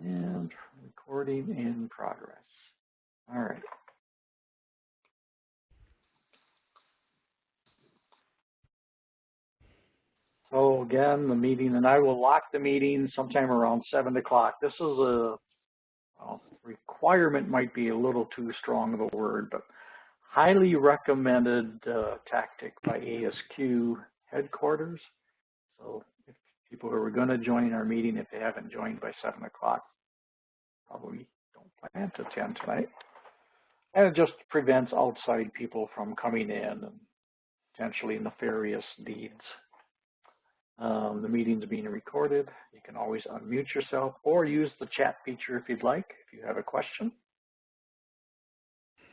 And recording in progress. All right. So again, the meeting, and I will lock the meeting sometime around 7 o'clock. This is a requirement, might be a little too strong of a word, but highly recommended tactic by ASQ headquarters. So if people who are going to join our meeting, if they haven't joined by 7 o'clock, probably don't plan to attend tonight. And it just prevents outside people from coming in and potentially nefarious deeds. The meeting's being recorded. You can always unmute yourself or use the chat feature if you'd like, if you have a question.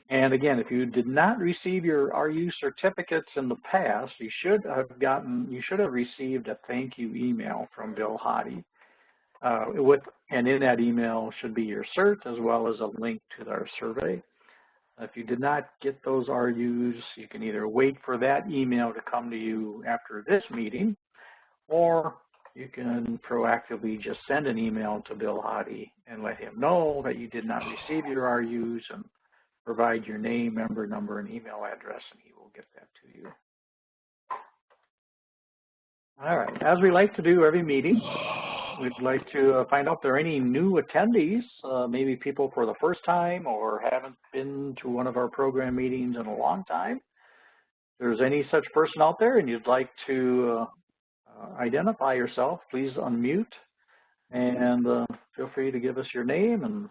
And again, if you did not receive your RU certificates in the past, you should have received a thank you email from Bill Hottie. And in that email should be your cert as well as a link to our survey. If you did not get those RUs, you can either wait for that email to come to you after this meeting, or you can proactively just send an email to Bill Hottie and let him know that you did not receive your RUs and provide your name, member number, and email address, and he will get that to you. All right, as we like to do every meeting, we'd like to find out if there are any new attendees, maybe people for the first time or haven't been to one of our program meetings in a long time. If there's any such person out there and you'd like to identify yourself, please unmute and feel free to give us your name and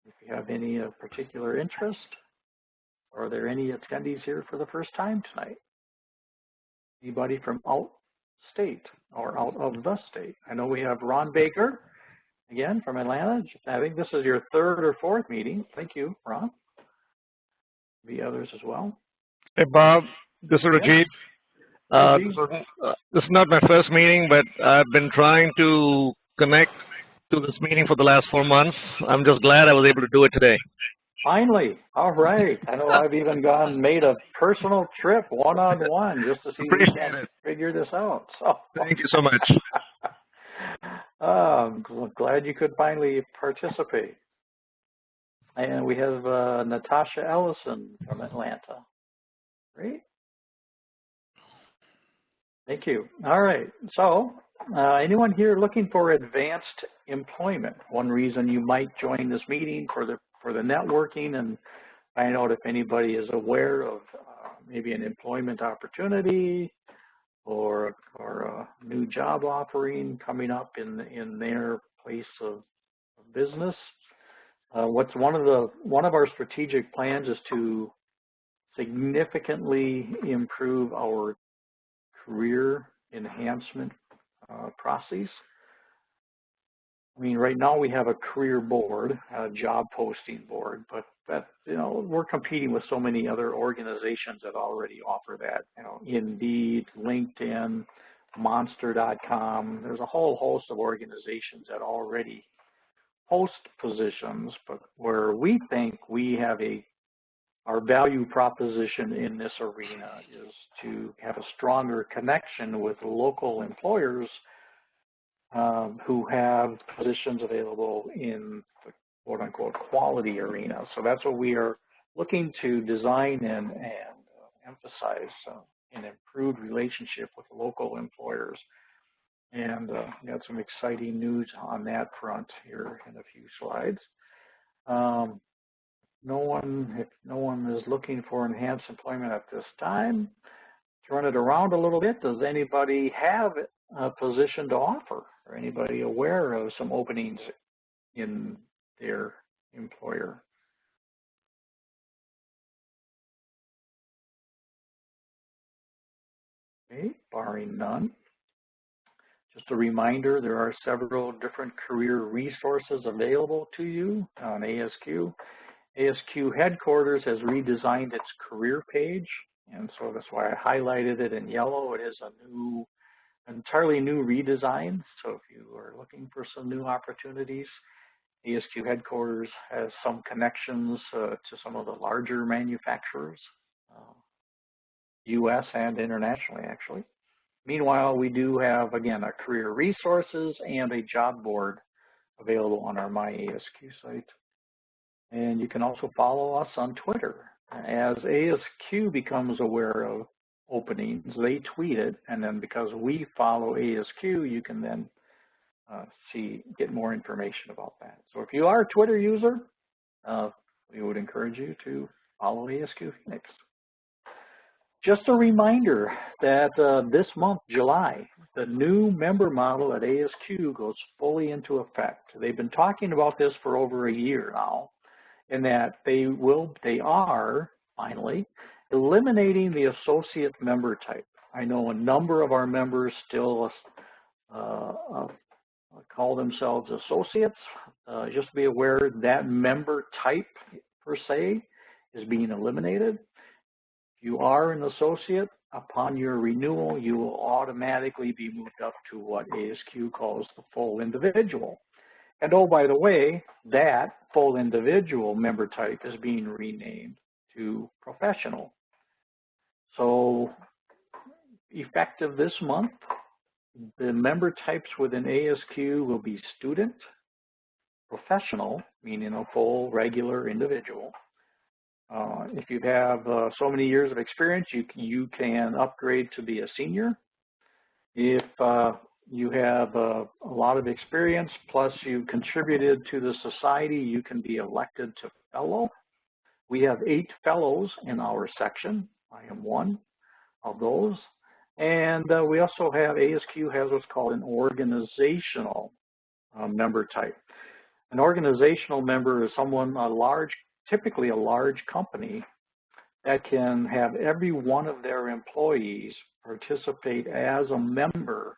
if you have any particular interest. Are there any attendees here for the first time tonight? Anybody from out state or out of the state? I know we have Ron Baker, again, from Atlanta. I think this is your third or fourth meeting. Thank you, Ron. Maybe others as well. Hey, Bob. This is Rajiv. This is not my first meeting, but I've been trying to connect to this meeting for the last 4 months. I'm just glad I was able to do it today. Finally. All right. I know I've even made a personal trip one-on-one just to see if we can figure this out. So. Thank you so much. I'm glad you could finally participate. And we have Natasha Ellison from Atlanta. Great. Thank you. All right. So anyone here looking for advanced employment? One reason you might join this meeting for the networking and find out if anybody is aware of maybe an employment opportunity or a new job offering coming up in their place of business. One of our strategic plans is to significantly improve our career enhancement process. I mean, right now we have a career board, a job posting board, but we're competing with so many other organizations that already offer that. Indeed, LinkedIn, Monster.com. There's a whole host of organizations that already post positions, but where we think we have our value proposition in this arena is to have a stronger connection with local employers who have positions available in the quote-unquote quality arena. So that's what we are looking to design and emphasize an improved relationship with local employers. And got some exciting news on that front here in a few slides. If no one is looking for enhanced employment at this time, turn it around a little bit. Does anybody have a position to offer, or anybody aware of some openings in their employer? Okay, barring none. Just a reminder, there are several different career resources available to you on ASQ. ASQ headquarters has redesigned its career page, and so that's why I highlighted it in yellow. It is entirely new redesign. So if you are looking for some new opportunities, ASQ headquarters has some connections to some of the larger manufacturers, U.S. and internationally, actually. Meanwhile, we do have, again, a career resources and a job board available on our My ASQ site. And you can also follow us on Twitter. As ASQ becomes aware of openings, they tweet it, and then because we follow ASQ, you can then get more information about that. So if you are a Twitter user, we would encourage you to follow ASQ Phoenix. Just a reminder that this month, July, the new member model at ASQ goes fully into effect. They've been talking about this for over a year now, and that they are finally eliminating the associate member type. I know a number of our members still call themselves associates. Just be aware that member type per se is being eliminated. If you are an associate, upon your renewal, you will automatically be moved up to what ASQ calls the full individual. And oh, by the way, that full individual member type is being renamed to professional. So effective this month, the member types within ASQ will be student, professional, meaning a full regular individual. If you have so many years of experience, you can upgrade to be a senior. If you have a lot of experience, plus you contributed to the society, you can be elected to fellow. We have 8 fellows in our section. I am one of those. And we also have, ASQ has what's called an organizational member type. An organizational member is someone, typically a large company, that can have every one of their employees participate as a member.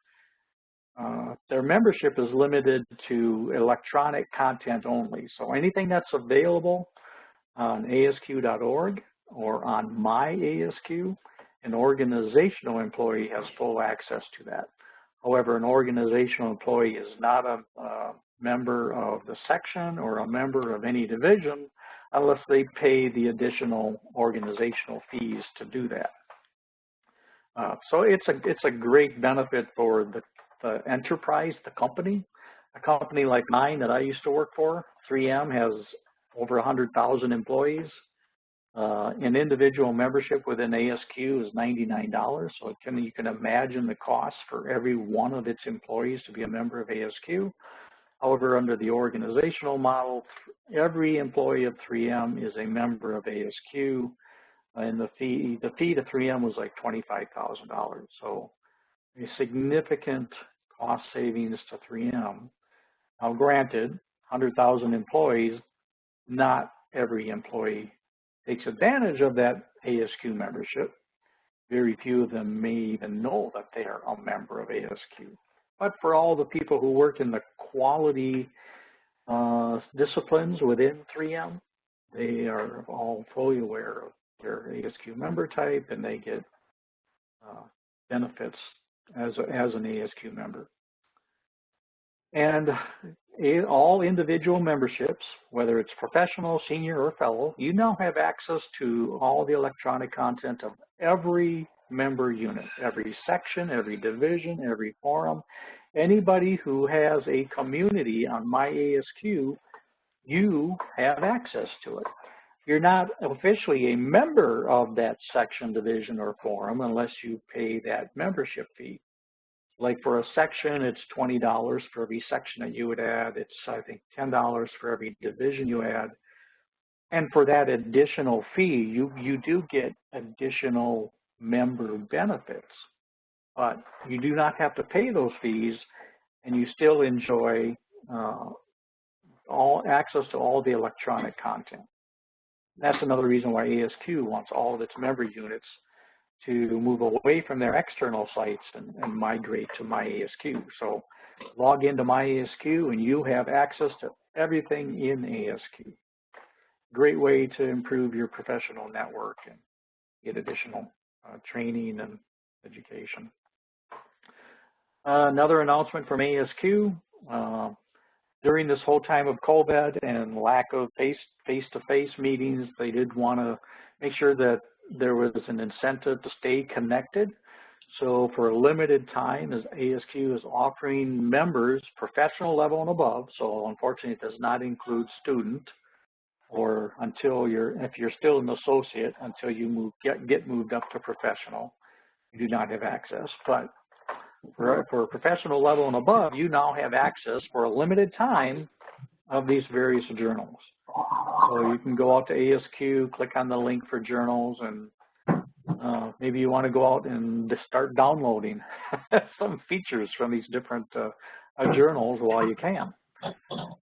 Their membership is limited to electronic content only. So anything that's available on ASQ.org or on My ASQ, an organizational employee has full access to that. However, an organizational employee is not a member of the section or a member of any division unless they pay the additional organizational fees to do that. So it's a great benefit for the enterprise, the company. A company like mine that I used to work for, 3M, has over 100,000 employees. An individual membership within ASQ is $99, so you can imagine the cost for every one of its employees to be a member of ASQ. However, under the organizational model, every employee of 3M is a member of ASQ, and the fee to 3M was like $25,000. So a significant cost savings to 3M. Now, granted, 100,000 employees, not every employee takes advantage of that ASQ membership. Very few of them may even know that they are a member of ASQ. But for all the people who work in the quality disciplines within 3M, they are all fully aware of their ASQ member type, and they get benefits as an ASQ member. And all individual memberships, whether it's professional, senior, or fellow, you now have access to all the electronic content of every member unit, every section, every division, every forum. Anybody who has a community on My ASQ, you have access to it. You're not officially a member of that section, division, or forum unless you pay that membership fee. Like for a section, it's $20 for every section that you would add. It's, I think, $10 for every division you add. And for that additional fee, you do get additional member benefits. But you do not have to pay those fees, and you still enjoy all access to all the electronic content. That's another reason why ASQ wants all of its member units to move away from their external sites and migrate to My ASQ. So log into My ASQ and you have access to everything in ASQ. Great way to improve your professional network and get additional training and education. Another announcement from ASQ. During this whole time of COVID and lack of face-to-face meetings, they did want to make sure that there was an incentive to stay connected. So for a limited time, as ASQ is offering members professional level and above, so unfortunately it does not include student, or if you're still an associate, until you get moved up to professional, you do not have access. But for professional level and above, you now have access for a limited time of these various journals. So you can go out to ASQ, click on the link for journals, and maybe you want to go out and just start downloading some features from these different journals while you can.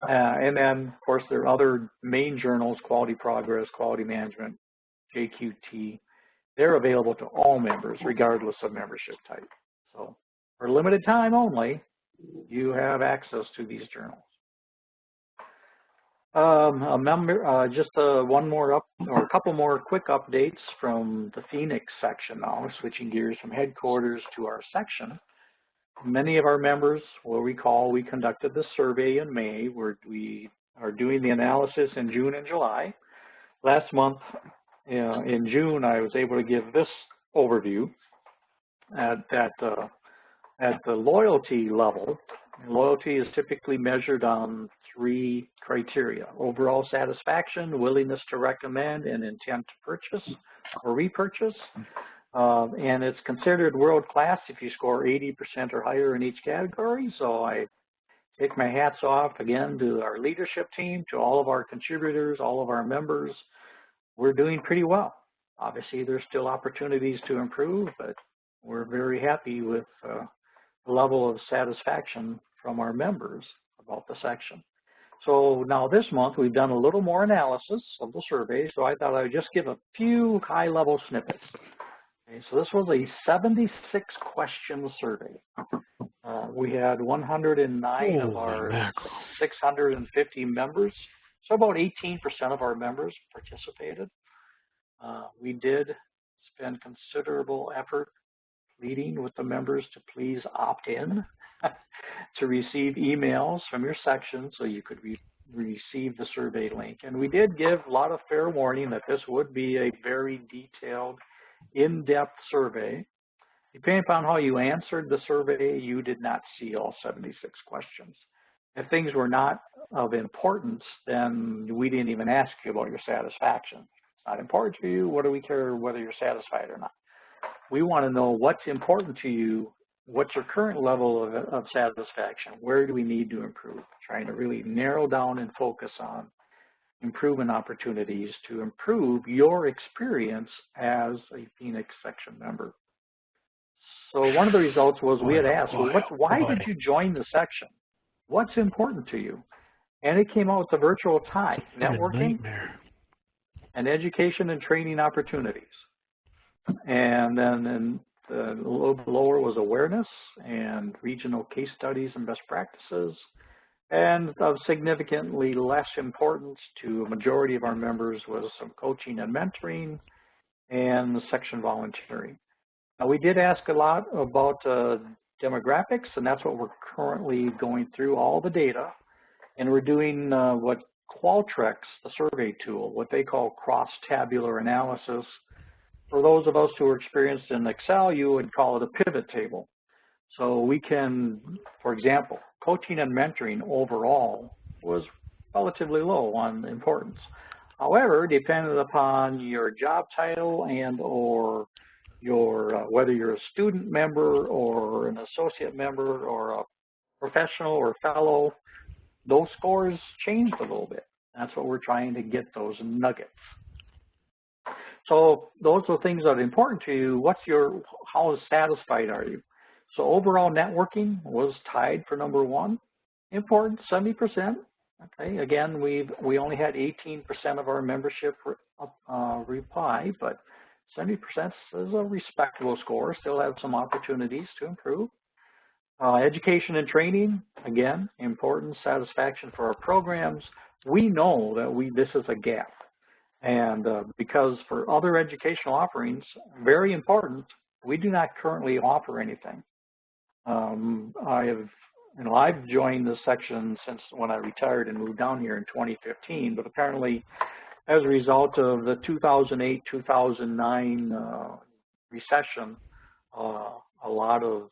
And then, of course, there are other main journals, Quality Progress, Quality Management, JQT. They're available to all members, regardless of membership type. So for a limited time only, you have access to these journals. A couple more quick updates from the Phoenix section now, switching gears from headquarters to our section. Many of our members will recall we conducted this survey in May, where we are doing the analysis in June and July. Last month, in June, I was able to give this overview at the loyalty level. Loyalty is typically measured on 3 criteria: overall satisfaction, willingness to recommend, and intent to purchase or repurchase. And it's considered world-class if you score 80% or higher in each category. So I take my hats off again to our leadership team, to all of our contributors, all of our members. We're doing pretty well. Obviously, there's still opportunities to improve, but we're very happy with the level of satisfaction from our members about the section. So now this month, we've done a little more analysis of the survey, so I thought I would just give a few high-level snippets. Okay, so this was a 76-question survey. We had 109 of our 650 members, so about 18% of our members participated. We did spend considerable effort pleading with the members to please opt in to receive emails from your section so you could receive the survey link. And we did give a lot of fair warning that this would be a very detailed, in-depth survey. Depending upon how you answered the survey, you did not see all 76 questions. If things were not of importance, then we didn't even ask you about your satisfaction. It's not important to you. What do we care whether you're satisfied or not? We want to know what's important to you, what's your current level of satisfaction, where do we need to improve, trying to really narrow down and focus on improvement opportunities to improve your experience as a Phoenix section member. So one of the results was we had asked, well, why did you join the section? What's important to you? And it came out with the virtual tie, networking, and education and training opportunities. And then a little bit lower was awareness and regional case studies and best practices. And of significantly less importance to a majority of our members was some coaching and mentoring and section volunteering. Now, we did ask a lot about demographics, and that's what we're currently going through, all the data. And we're doing what Qualtrics, the survey tool, what they call cross-tabular analysis. For those of us who are experienced in Excel, you would call it a pivot table. So we can, for example, coaching and mentoring overall was relatively low on importance. However, depending upon your job title and or your whether you're a student member or an associate member or a professional or fellow, those scores changed a little bit. That's what we're trying to get, those nuggets. So those are things that are important to you. How satisfied are you? So overall networking was tied for number 1. Important, 70%. Okay, again, we only had 18% of our membership reply, but 70% is a respectable score. Still have some opportunities to improve. Education and training, again, important. Satisfaction for our programs. We know that this is a gap. And because for other educational offerings, very important, we do not currently offer anything. I've joined this section since when I retired and moved down here in 2015, but apparently as a result of the 2008-2009 recession, a lot of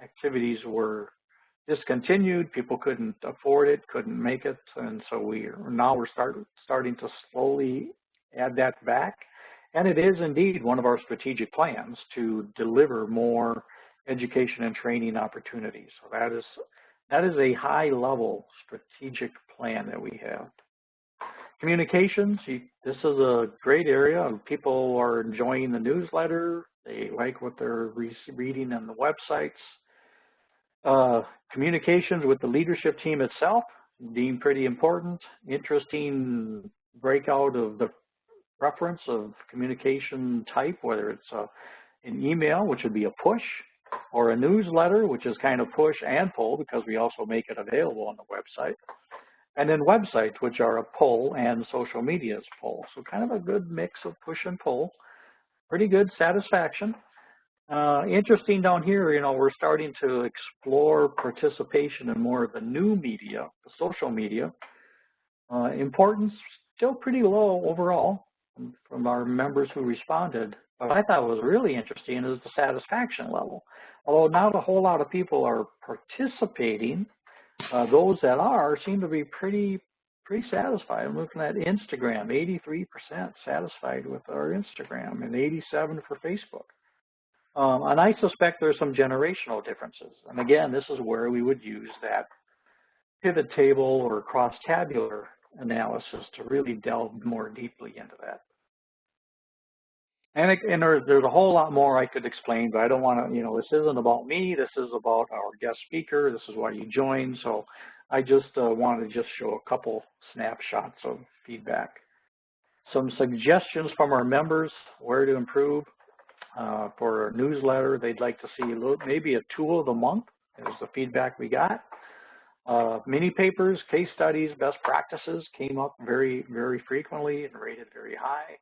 activities were discontinued. People couldn't afford it, couldn't make it, and so we're starting to slowly add that back. And it is indeed one of our strategic plans to deliver more education and training opportunities. So that is a high-level strategic plan that we have. Communications, this is a great area. People are enjoying the newsletter. They like what they're reading on the websites. Communications with the leadership team itself, deemed pretty important. Interesting breakout of the preference of communication type, whether it's an email, which would be a push, or a newsletter, which is kind of push and pull because we also make it available on the website. And then websites, which are a pull and social media is pull. So kind of a good mix of push and pull. Pretty good satisfaction. Interesting down here, you know, we're starting to explore participation in more of the new media, the social media. Importance still pretty low overall from our members who responded. But what I thought was really interesting is the satisfaction level. Although not a whole lot of people are participating, those that are seem to be pretty satisfied. I'm looking at Instagram, 83% satisfied with our Instagram and 87% for Facebook. And I suspect there's some generational differences. And again, this is where we would use that pivot table or cross-tabular analysis to really delve more deeply into that. And there's a whole lot more I could explain, but I don't want to, you know, this isn't about me. This is about our guest speaker. This is why you joined. So I just wanted to just show a couple snapshots of feedback. Some suggestions from our members, where to improve. For our newsletter, they'd like to see maybe a tool of the month. There's the feedback we got. Mini papers, case studies, best practices came up very, very frequently and rated very high.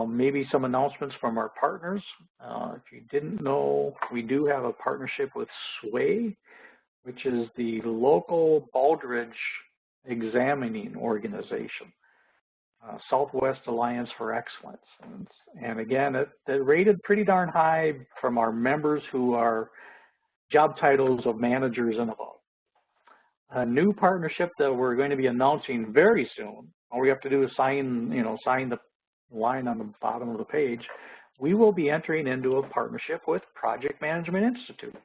Maybe some announcements from our partners. If you didn't know, we do have a partnership with SWAY, which is the local Baldrige examining organization, Southwest Alliance for Excellence. And again, it rated pretty darn high from our members who are job titles of managers and above. A new partnership that we're going to be announcing very soon. All we have to do is sign the line on the bottom of the page. We will be entering into a partnership with Project Management Institute.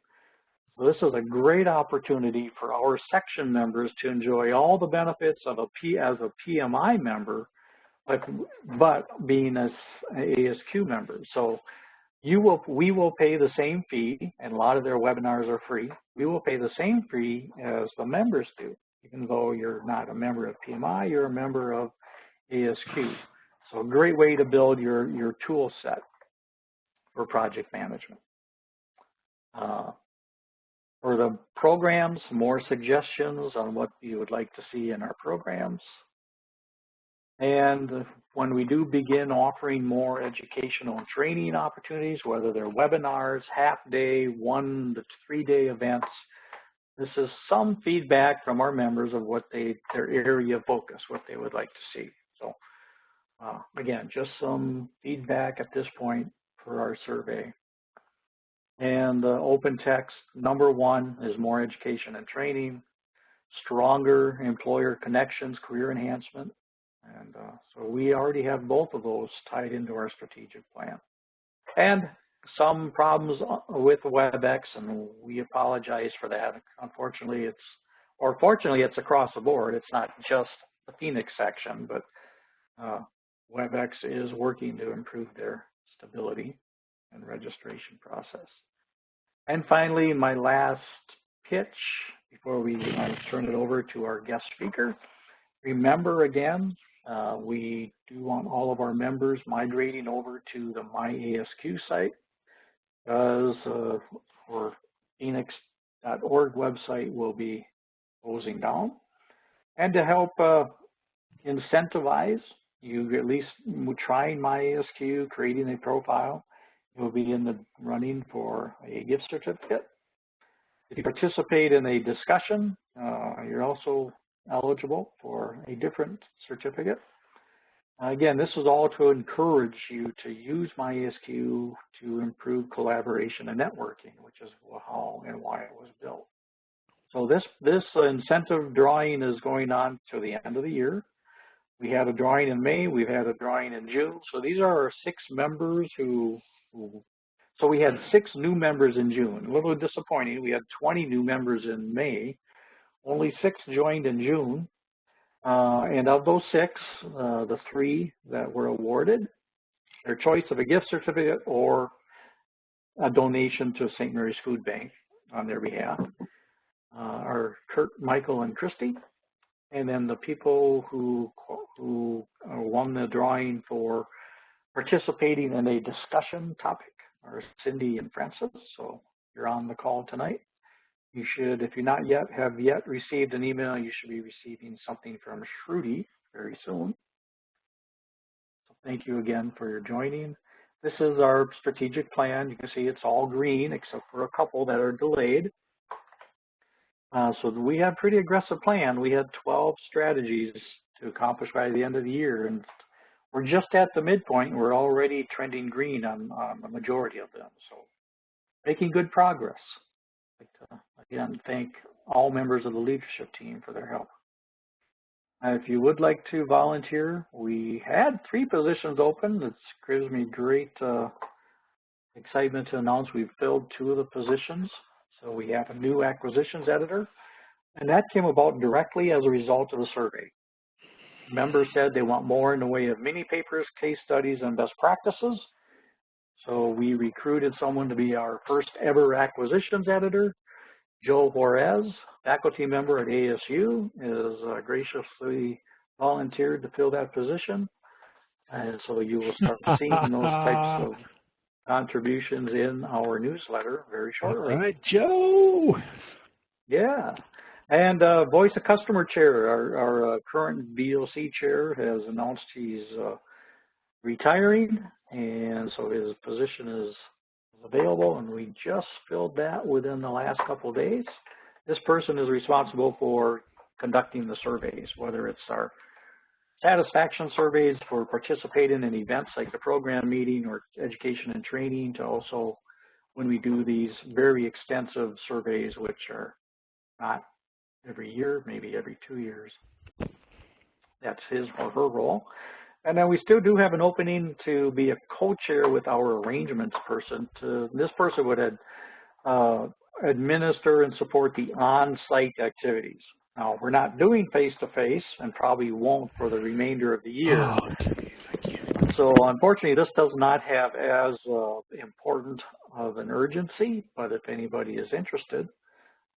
So this is a great opportunity for our section members to enjoy all the benefits of as a PMI member, but being an ASQ member. So we will pay the same fee, and a lot of their webinars are free. We will pay the same fee as the members do, even though you're not a member of PMI, you're a member of ASQ. So a great way to build your tool set for project management. For the programs, more suggestions on what you would like to see in our programs. And when we do begin offering more educational and training opportunities, whether they're webinars, half-day, 1 to 3-day events, this is some feedback from our members of what their area of focus, what they would like to see. So again, just some feedback at this point for our survey. And open text, number 1 is more education and training, stronger employer connections, career enhancement. And so we already have both of those tied into our strategic plan. And some problems with WebEx, and we apologize for that. Unfortunately, fortunately, it's across the board. It's not just the Phoenix section, but WebEx is working to improve their stability and registration process. And finally, my last pitch before I turn it over to our guest speaker. Remember again, we do want all of our members migrating over to the MyASQ site, because our Phoenix.org website will be closing down. And to help incentivize you at least trying MyASQ, creating a profile, you'll be in the running for a gift certificate. If you participate in a discussion, you're also eligible for a different certificate. Again, this is all to encourage you to use MyASQ to improve collaboration and networking, which is how and why it was built. So this incentive drawing is going on to the end of the year. We had a drawing in May, we've had a drawing in June. So these are our 6 members so we had 6 new members in June. A little disappointing. We had 20 new members in May. Only 6 joined in June. And of those 6, the 3 that were awarded, their choice of a gift certificate or a donation to St. Mary's Food Bank on their behalf are Kurt, Michael, and Christy. And then the people who won the drawing for participating in a discussion topic are Cindy and Francis. So you're on the call tonight. You should, if you have yet received an email, you should be receiving something from Shruti very soon. So thank you again for your joining. This is our strategic plan. You can see it's all green except for a couple that are delayed. So we had a pretty aggressive plan. We had 12 strategies to accomplish by the end of the year, and we're just at the midpoint. We're already trending green on the majority of them, so making good progress. I'd like to, again, thank all members of the leadership team for their help. If you would like to volunteer, we had 3 positions open. It gives me great excitement to announce we've filled 2 of the positions. So we have a new acquisitions editor, and that came about directly as a result of the survey. Members said they want more in the way of mini papers, case studies, and best practices. So we recruited someone to be our first ever acquisitions editor. Joe Juarez, faculty member at ASU, is graciously volunteered to fill that position. And so you will start seeing those types of contributions in our newsletter very shortly. All right, Joe. Yeah. And Voice of Customer Chair, our current VOC chair, has announced he's retiring, and so his position is available, and we just filled that within the last couple of days. This person is responsible for conducting the surveys, whether it's our satisfaction surveys for participating in events like the program meeting or education and training, to also when we do these very extensive surveys, which are not every year, maybe every 2 years. That's his or her role. And then we still do have an opening to be a co-chair with our arrangements person. This person would administer and support the on-site activities. Now, we're not doing face-to-face and probably won't for the remainder of the year. Oh, so unfortunately, this does not have as important of an urgency, but if anybody is interested,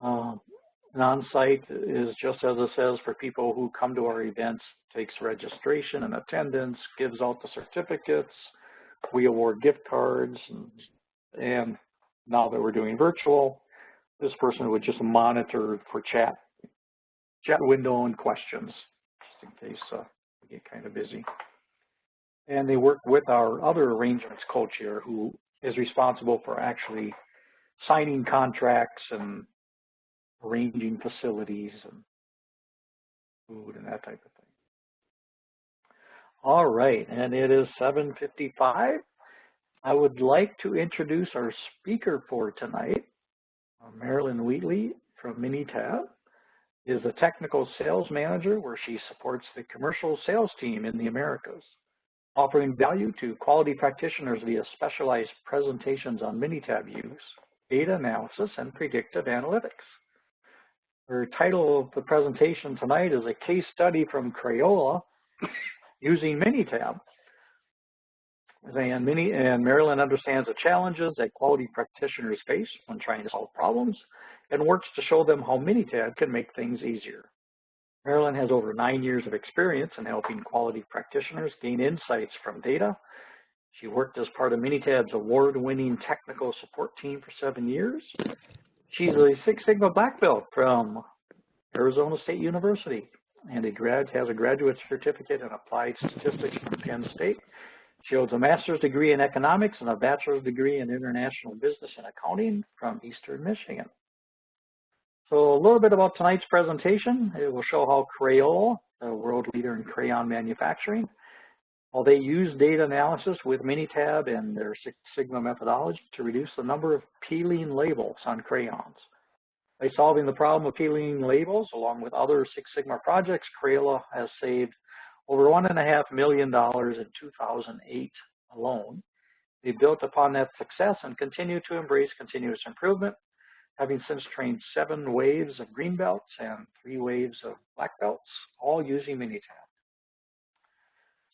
an on-site is just as it says for people who come to our events, takes registration and attendance, gives out the certificates, we award gift cards, and now that we're doing virtual, this person would just monitor for chat window and questions, just in case we get kind of busy. And they work with our other arrangements co-chair, who is responsible for actually signing contracts and arranging facilities and food and that type of thing. All right, and it is 7:55. I would like to introduce our speaker for tonight. Marilyn Wheatley from Minitab is a technical sales manager where she supports the commercial sales team in the Americas, offering value to quality practitioners via specialized presentations on Minitab use, data analysis, and predictive analytics. Her title of the presentation tonight is a case study from Crayola using Minitab. And Marilyn understands the challenges that quality practitioners face when trying to solve problems and works to show them how Minitab can make things easier. Marilyn has over 9 years of experience in helping quality practitioners gain insights from data. She worked as part of Minitab's award-winning technical support team for 7 years. She's a Six Sigma Black Belt from Arizona State University and has a graduate certificate in applied statistics from Penn State. She holds a master's degree in economics and a bachelor's degree in international business and accounting from Eastern Michigan. So a little bit about tonight's presentation. It will show how Crayola, a world leader in crayon manufacturing, Well, they use data analysis with Minitab and their Six Sigma methodology to reduce the number of peeling labels on crayons. By solving the problem of peeling labels, along with other Six Sigma projects, Crayola has saved over $1.5 million in 2008 alone. They built upon that success and continue to embrace continuous improvement, having since trained 7 waves of green belts and 3 waves of black belts, all using Minitab.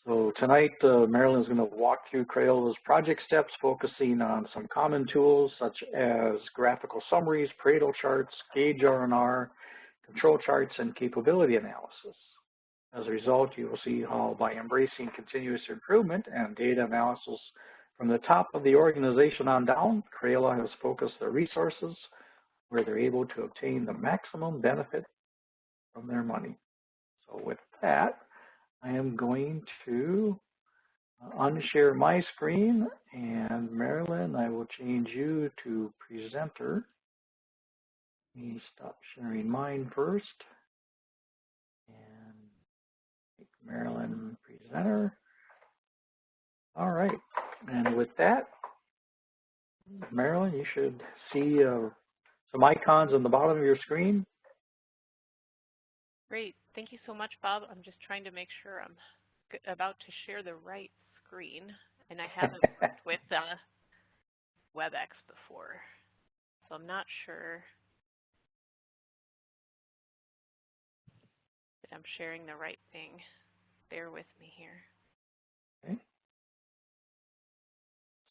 So tonight, Marilyn is going to walk through Crayola's project steps, focusing on some common tools such as graphical summaries, Pareto charts, gauge R&R, control charts, and capability analysis. As a result, you will see how by embracing continuous improvement and data analysis from the top of the organization on down, Crayola has focused their resources where they're able to obtain the maximum benefit from their money. So with that, I am going to unshare my screen, and Marilyn, I will change you to presenter. Let me stop sharing mine first, and make Marilyn presenter. All right, and with that, Marilyn, you should see some icons on the bottom of your screen. Great. Thank you so much, Bob. I'm just trying to make sure I'm about to share the right screen, and I haven't worked with WebEx before, so I'm not sure that I'm sharing the right thing. Bear with me here. Okay.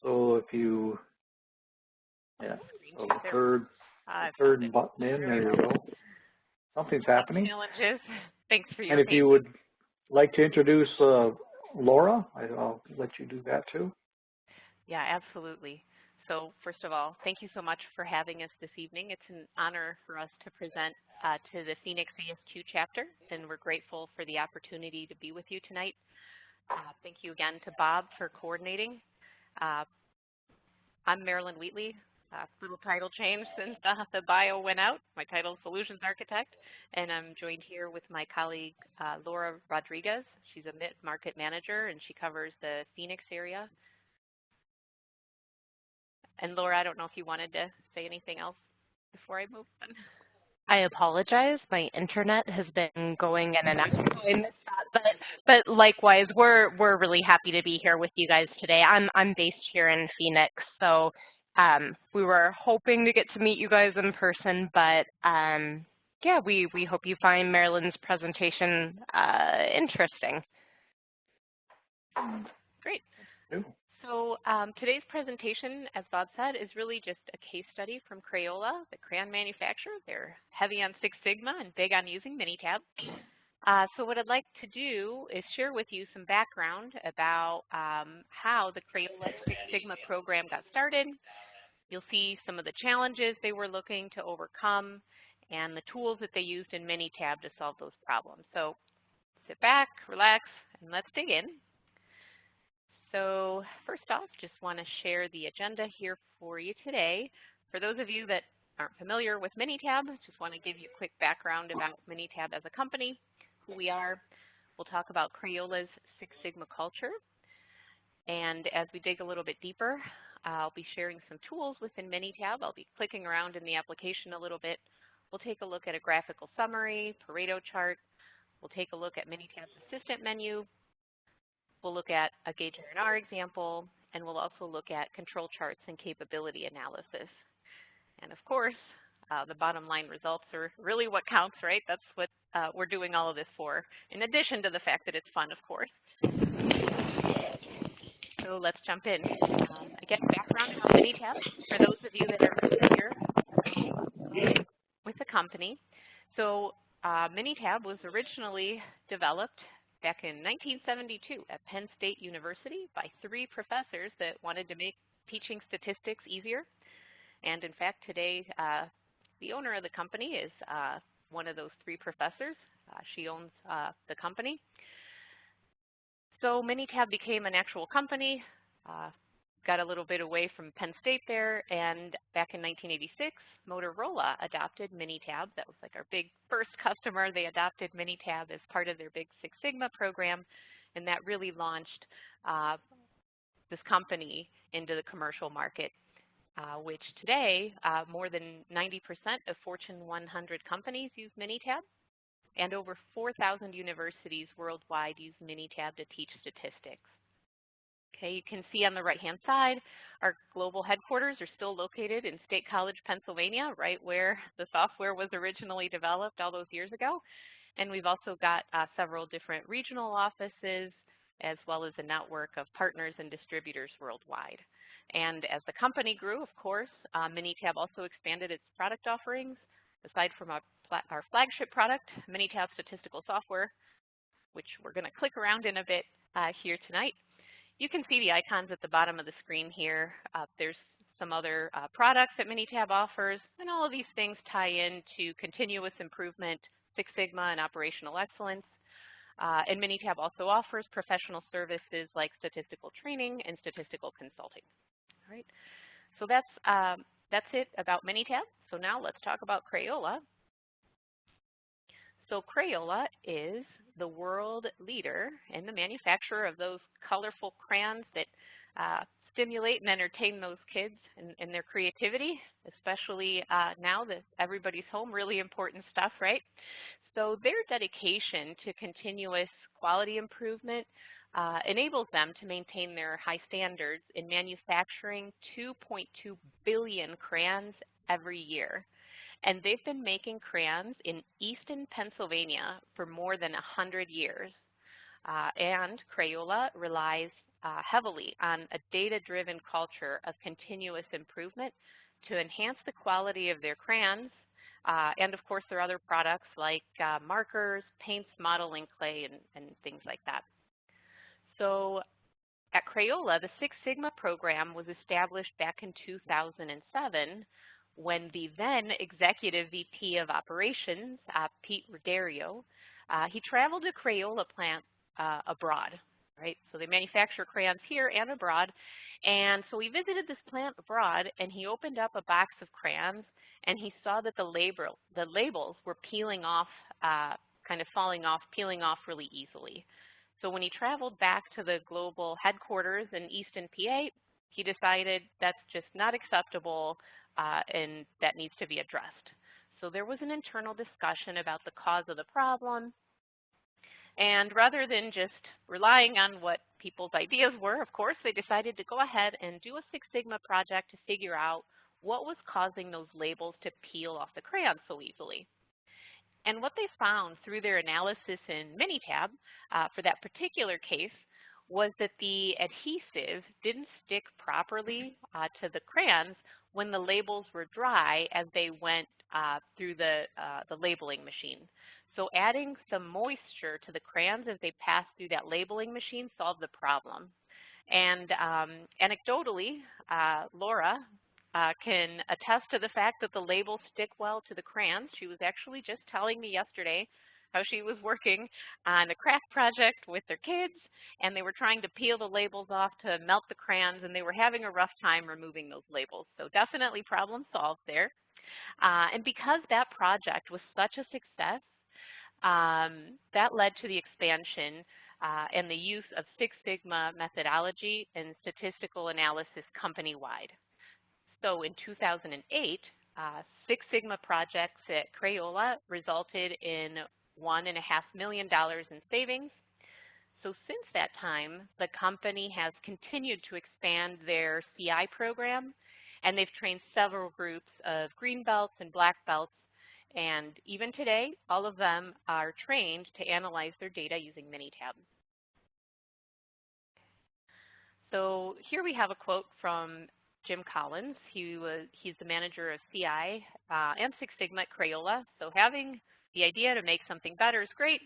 So if you, yeah, so the third button in, there you go. Something's happening. Challenges. Thanks for your And if you would like to introduce Laura, I'll let you do that too. Yeah, absolutely. So first of all, thank you so much for having us this evening. It's an honor for us to present to the Phoenix ASQ chapter, and we're grateful for the opportunity to be with you tonight. Thank you again to Bob for coordinating. I'm Marilyn Wheatley. Little title change since the bio went out. My title is Solutions Architect, and I'm joined here with my colleague, Laura Rodriguez. She's a mid-market manager, and she covers the Phoenix area. And Laura, I don't know if you wanted to say anything else before I move on. I apologize. My internet has been going in and out, so I missed that. But likewise, we're really happy to be here with you guys today. I'm based here in Phoenix, so we were hoping to get to meet you guys in person, but yeah, we hope you find Marilyn's presentation interesting. Great. So today's presentation, as Bob said, is really just a case study from Crayola, the crayon manufacturer. They're heavy on Six Sigma and big on using Minitab. So what I'd like to do is share with you some background about how the Crayola Six Sigma program got started. You'll see some of the challenges they were looking to overcome and the tools that they used in Minitab to solve those problems. So sit back, relax, and let's dig in. So first off, just want to share the agenda here for you today. For those of you that aren't familiar with Minitab, just want to give you a quick background about Minitab as a company, who we are. We'll talk about Crayola's Six Sigma culture. And as we dig a little bit deeper, I'll be sharing some tools within Minitab. I'll be clicking around in the application a little bit. We'll take a look at a graphical summary, Pareto chart. We'll take a look at Minitab's assistant menu. We'll look at a gauge R&R example, and we'll also look at control charts and capability analysis. And of course, the bottom line results are really what counts, right? That's what we're doing all of this for, in addition to the fact that it's fun, of course. So let's jump in. Again, background on Minitab, for those of you that are familiar with the company. So Minitab was originally developed back in 1972 at Penn State University by 3 professors that wanted to make teaching statistics easier. And in fact, today, the owner of the company is one of those 3 professors. She owns the company. So Minitab became an actual company, got a little bit away from Penn State there, and back in 1986, Motorola adopted Minitab. That was like our big first customer. They adopted Minitab as part of their big Six Sigma program, and that really launched this company into the commercial market, which today more than 90% of Fortune 100 companies use Minitab, and over 4,000 universities worldwide use Minitab to teach statistics. Okay, you can see on the right-hand side, our global headquarters are still located in State College, Pennsylvania, right where the software was originally developed all those years ago. And we've also got several different regional offices, as well as a network of partners and distributors worldwide. And as the company grew, of course, Minitab also expanded its product offerings. Aside from our flagship product, Minitab Statistical Software, which we're going to click around in a bit here tonight. You can see the icons at the bottom of the screen here. There's some other products that Minitab offers, and all of these things tie into continuous improvement, Six Sigma, and operational excellence. And Minitab also offers professional services like statistical training and statistical consulting. All right, so that's it about Minitab. So now let's talk about Crayola. So Crayola is the world leader in the manufacture of those colorful crayons that stimulate and entertain those kids in their creativity, especially now that everybody's home, really important stuff, right? So their dedication to continuous quality improvement enables them to maintain their high standards in manufacturing 2.2 billion crayons every year. And they've been making crayons in Easton, Pennsylvania for more than 100 years. And Crayola relies heavily on a data-driven culture of continuous improvement to enhance the quality of their crayons. And of course, there are other products like markers, paints, modeling clay, and things like that. So at Crayola, the Six Sigma program was established back in 2007 when the then executive VP of operations, Pete Roderio, he traveled to Crayola plant abroad, right? So they manufacture crayons here and abroad. And so he visited this plant abroad, and he opened up a box of crayons, and he saw that the labels were peeling off, kind of falling off, peeling off really easily. So when he traveled back to the global headquarters in Easton, PA, he decided that's just not acceptable, and that needs to be addressed. So there was an internal discussion about the cause of the problem. And rather than just relying on what people's ideas were, of course, they decided to go ahead and do a Six Sigma project to figure out what was causing those labels to peel off the crayon so easily. And what they found through their analysis in Minitab for that particular case was that the adhesive didn't stick properly to the crayons when the labels were dry as they went through the labeling machine. So adding some moisture to the crayons as they passed through that labeling machine solved the problem. And anecdotally, Laura can attest to the fact that the labels stick well to the crayons. She was actually just telling me yesterday how she was working on a craft project with their kids, and they were trying to peel the labels off to melt the crayons, and they were having a rough time removing those labels. So definitely problem solved there. And because that project was such a success, that led to the expansion and the use of Six Sigma methodology and statistical analysis company-wide. So in 2008, Six Sigma projects at Crayola resulted in $1.5 million in savings. So since that time, the company has continued to expand their CI program, and they've trained several groups of green belts and black belts. And even today, all of them are trained to analyze their data using Minitab. So here we have a quote from Jim Collins. He's the manager of CI and Six Sigma at Crayola. So having the idea to make something better is great,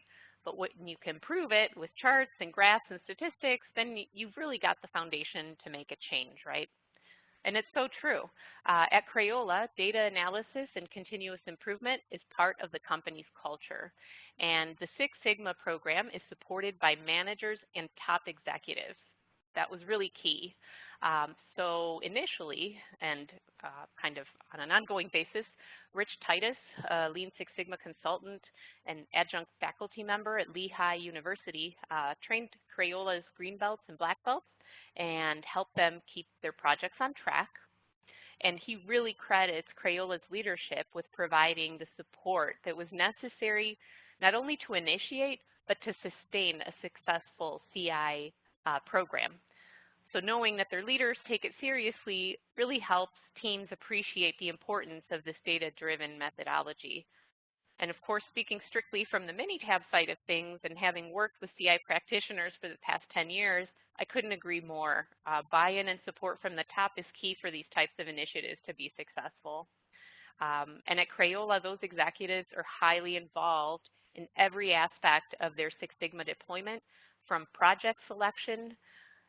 but when you can prove it with charts and graphs and statistics, then you've really got the foundation to make a change, right? And it's so true. At Crayola, data analysis and continuous improvement is part of the company's culture. And the Six Sigma program is supported by managers and top executives. That was really key. So initially, and kind of on an ongoing basis, Rich Titus, a Lean Six Sigma consultant and adjunct faculty member at Lehigh University, trained Crayola's green belts and black belts and helped them keep their projects on track. And he really credits Crayola's leadership with providing the support that was necessary not only to initiate, but to sustain a successful CI program. So knowing that their leaders take it seriously really helps teams appreciate the importance of this data-driven methodology. And of course, speaking strictly from the Minitab side of things and having worked with CI practitioners for the past 10 years, I couldn't agree more. Buy-in and support from the top is key for these types of initiatives to be successful. And at Crayola, those executives are highly involved in every aspect of their Six Sigma deployment, from project selection.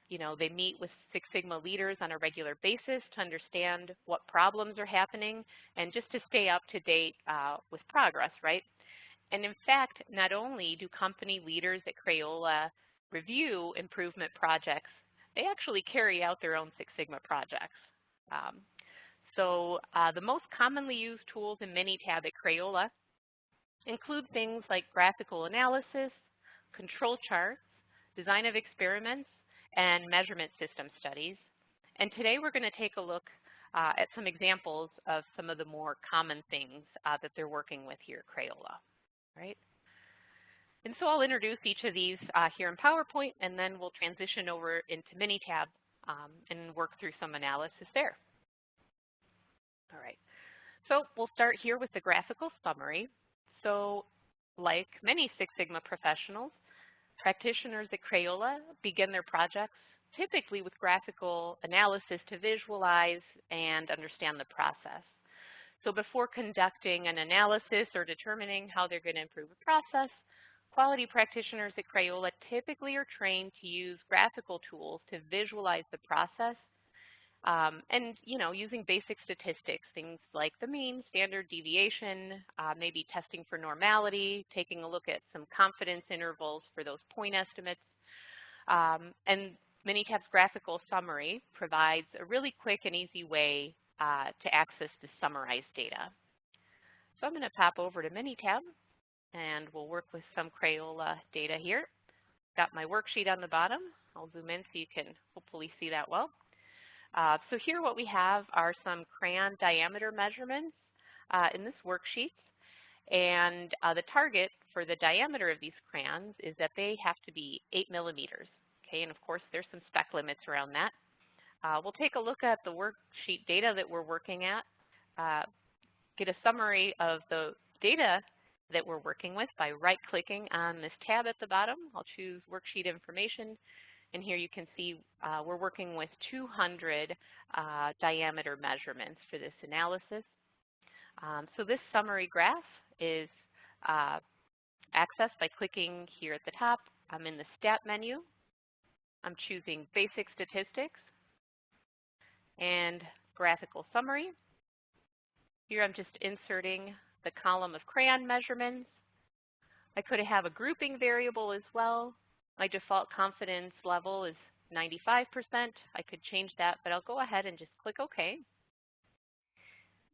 You know, they meet with Six Sigma leaders on a regular basis to understand what problems are happening and just to stay up to date with progress, right? And in fact, not only do company leaders at Crayola review improvement projects, they actually carry out their own Six Sigma projects. So the most commonly used tools in Minitab at Crayola include things like graphical analysis, control charts, design of experiments, and measurement system studies. And today we're going to take a look at some examples of some of the more common things that they're working with here at Crayola, right? And so I'll introduce each of these here in PowerPoint, and then we'll transition over into Minitab and work through some analysis there. All right, so we'll start here with the graphical summary. So like many Six Sigma professionals, practitioners at Crayola begin their projects typically with graphical analysis to visualize and understand the process. So before conducting an analysis or determining how they're going to improve a process, quality practitioners at Crayola typically are trained to use graphical tools to visualize the process and, you know, using basic statistics, things like the mean, standard deviation, maybe testing for normality, taking a look at some confidence intervals for those point estimates. And Minitab's graphical summary provides a really quick and easy way to access the summarized data. So I'm going to pop over to Minitab, and we'll work with some Crayola data here. Got my worksheet on the bottom. I'll zoom in so you can hopefully see that well. So here what we have are some crayon diameter measurements in this worksheet. And the target for the diameter of these crayons is that they have to be 8 millimeters. Okay, and of course there's some spec limits around that. We'll take a look at the worksheet data that we're working at, get a summary of the data that we're working with by right-clicking on this tab at the bottom. I'll choose Worksheet Information, and here you can see we're working with 200 diameter measurements for this analysis. So this summary graph is accessed by clicking here at the top. I'm in the Stat menu. I'm choosing Basic Statistics and Graphical Summary. Here I'm just inserting the column of crayon measurements. I could have a grouping variable as well. My default confidence level is 95%. I could change that, but I'll go ahead and just click OK.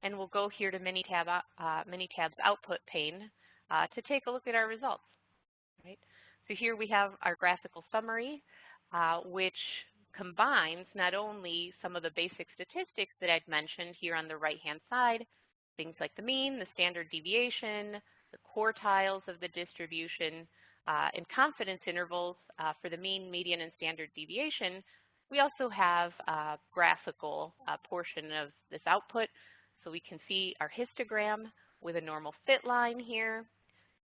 And we'll go here to Minitab's output pane to take a look at our results. Right? So here we have our graphical summary, which combines not only some of the basic statistics that I'd mentioned here on the right-hand side, things like the mean, the standard deviation, the quartiles of the distribution, and confidence intervals for the mean, median, and standard deviation. We also have a graphical portion of this output. So we can see our histogram with a normal fit line here.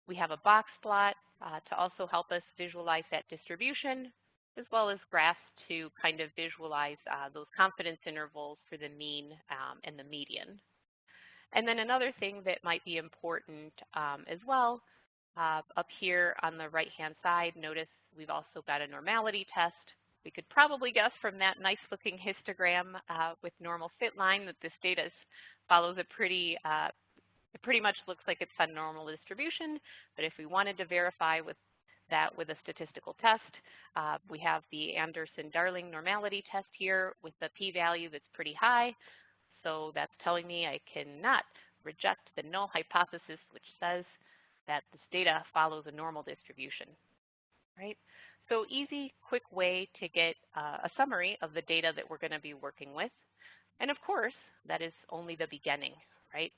We have a box plot to also help us visualize that distribution, as well as graphs to kind of visualize those confidence intervals for the mean and the median. And then another thing that might be important as well, up here on the right-hand side, notice we've also got a normality test. We could probably guess from that nice-looking histogram with normal fit line that this data follows a it pretty much looks like it's a normal distribution. But if we wanted to verify with that with a statistical test. We have the Anderson-Darling normality test here with the p-value that's pretty high. So that's telling me I cannot reject the null hypothesis, which says that this data follows a normal distribution, right? So easy, quick way to get a summary of the data that we're going to be working with. And of course, that is only the beginning, right?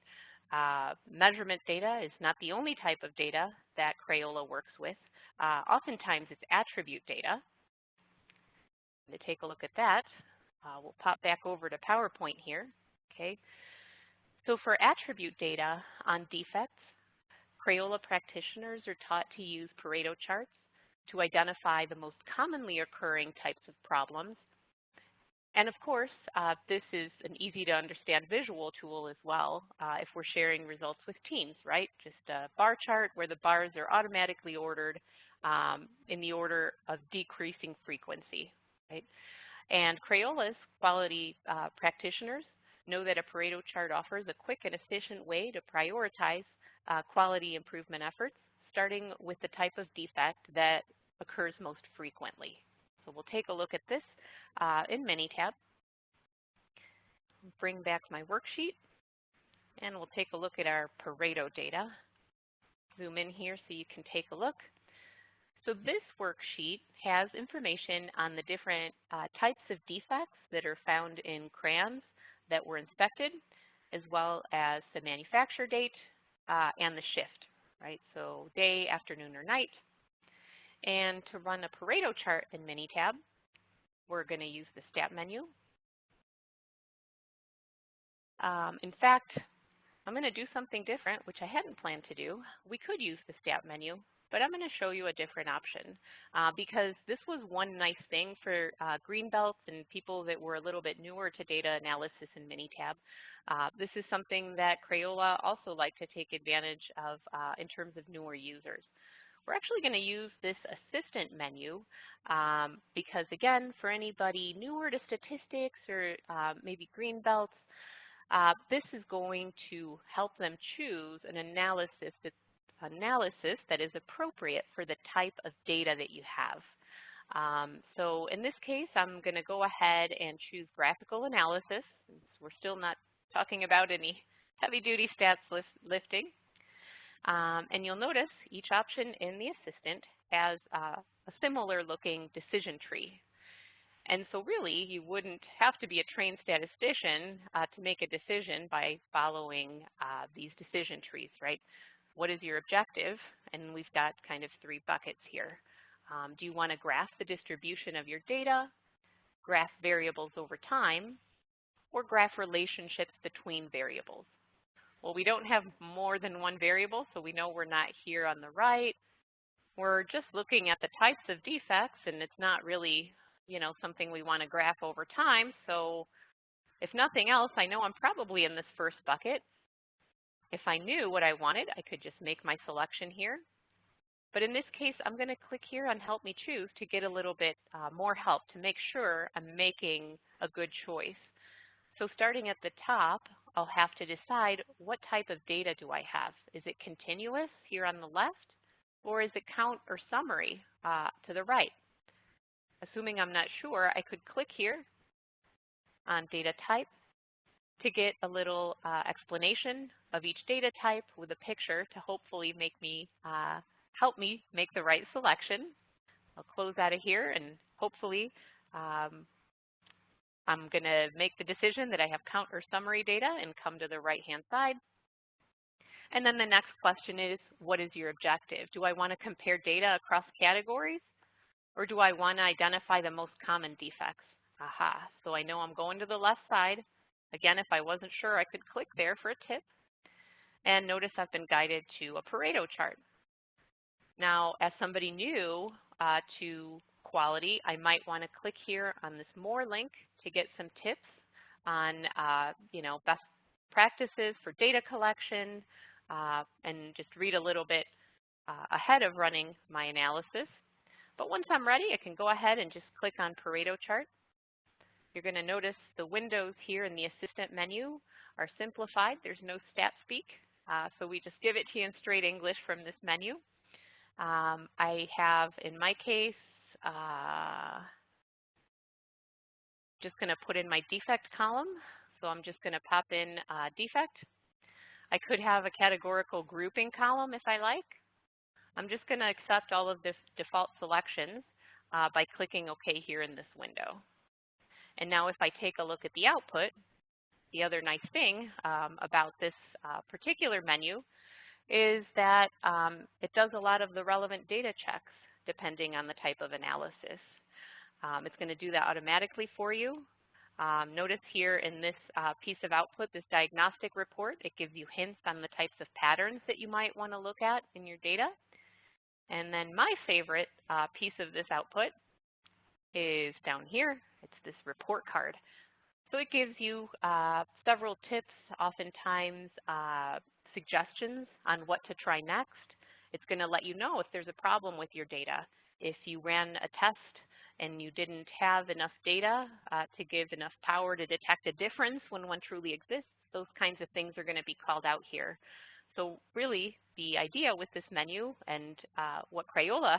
Measurement data is not the only type of data that Crayola works with. Oftentimes, it's attribute data. To take a look at that, we'll pop back over to PowerPoint here. Okay. So for attribute data on defects, Crayola practitioners are taught to use Pareto charts to identify the most commonly occurring types of problems. And of course, this is an easy to understand visual tool as well if we're sharing results with teams, right? Just a bar chart where the bars are automatically ordered in the order of decreasing frequency, right? And Crayola's quality practitioners know that a Pareto chart offers a quick and efficient way to prioritize quality improvement efforts, starting with the type of defect that occurs most frequently. So we'll take a look at this in Minitab. Bring back my worksheet, and we'll take a look at our Pareto data. Zoom in here so you can take a look. So this worksheet has information on the different types of defects that are found in crayons that were inspected, as well as the manufacture date and the shift, right? So day, afternoon, or night. And to run a Pareto chart in Minitab, we're going to use the Stat menu. In fact, I'm going to do something different, which I hadn't planned to do. We could use the Stat menu, but I'm going to show you a different option because this was one nice thing for green belts and people that were a little bit newer to data analysis in Minitab. This is something that Crayola also like to take advantage of in terms of newer users. We're actually going to use this assistant menu because, again, for anybody newer to statistics or maybe green belts, this is going to help them choose an analysis that is appropriate for the type of data that you have. So in this case, I'm going to go ahead and choose graphical analysis, since we're still not talking about any heavy-duty stats lifting. And you'll notice each option in the assistant has a similar looking decision tree. And so really, you wouldn't have to be a trained statistician to make a decision by following these decision trees, right? What is your objective? And we've got kind of three buckets here. Do you want to graph the distribution of your data, graph variables over time, or graph relationships between variables? Well, we don't have more than one variable, so we know we're not here on the right. We're just looking at the types of defects, and it's not really, something we want to graph over time. So if nothing else, I know I'm probably in this first bucket. If I knew what I wanted, I could just make my selection here. But in this case, I'm going to click here on Help Me Choose to get a little bit more help to make sure I'm making a good choice. So starting at the top, I'll have to decide what type of data do I have. Is it continuous here on the left, or is it count or summary to the right? Assuming I'm not sure, I could click here on data type to get a little explanation of each data type with a picture to hopefully make me help me make the right selection. I'll close out of here, and hopefully I'm going to make the decision that I have count or summary data and come to the right-hand side. And then the next question is, what is your objective? Do I want to compare data across categories, or do I want to identify the most common defects? Aha, so I know I'm going to the left side. Again, if I wasn't sure, I could click there for a tip. And notice I've been guided to a Pareto chart. Now, as somebody new to quality, I might want to click here on this More link to get some tips on best practices for data collection and just read a little bit ahead of running my analysis. But once I'm ready, I can go ahead and just click on Pareto chart. You're going to notice the windows here in the assistant menu are simplified. There's no stat speak, so we just give it to you in straight English from this menu. I have, in my case, just going to put in my defect column. So I'm just going to pop in defect. I could have a categorical grouping column if I like. I'm just going to accept all of the default selections by clicking OK here in this window. And now if I take a look at the output, the other nice thing about this particular menu is that it does a lot of the relevant data checks depending on the type of analysis. It's going to do that automatically for you. Notice here in this piece of output, this diagnostic report, it gives you hints on the types of patterns that you might want to look at in your data. And then my favorite piece of this output is down here. It's this report card. So it gives you several tips, oftentimes suggestions on what to try next. It's going to let you know if there's a problem with your data. If you ran a test and you didn't have enough data to give enough power to detect a difference when one truly exists, those kinds of things are going to be called out here. So really, the idea with this menu and what Crayola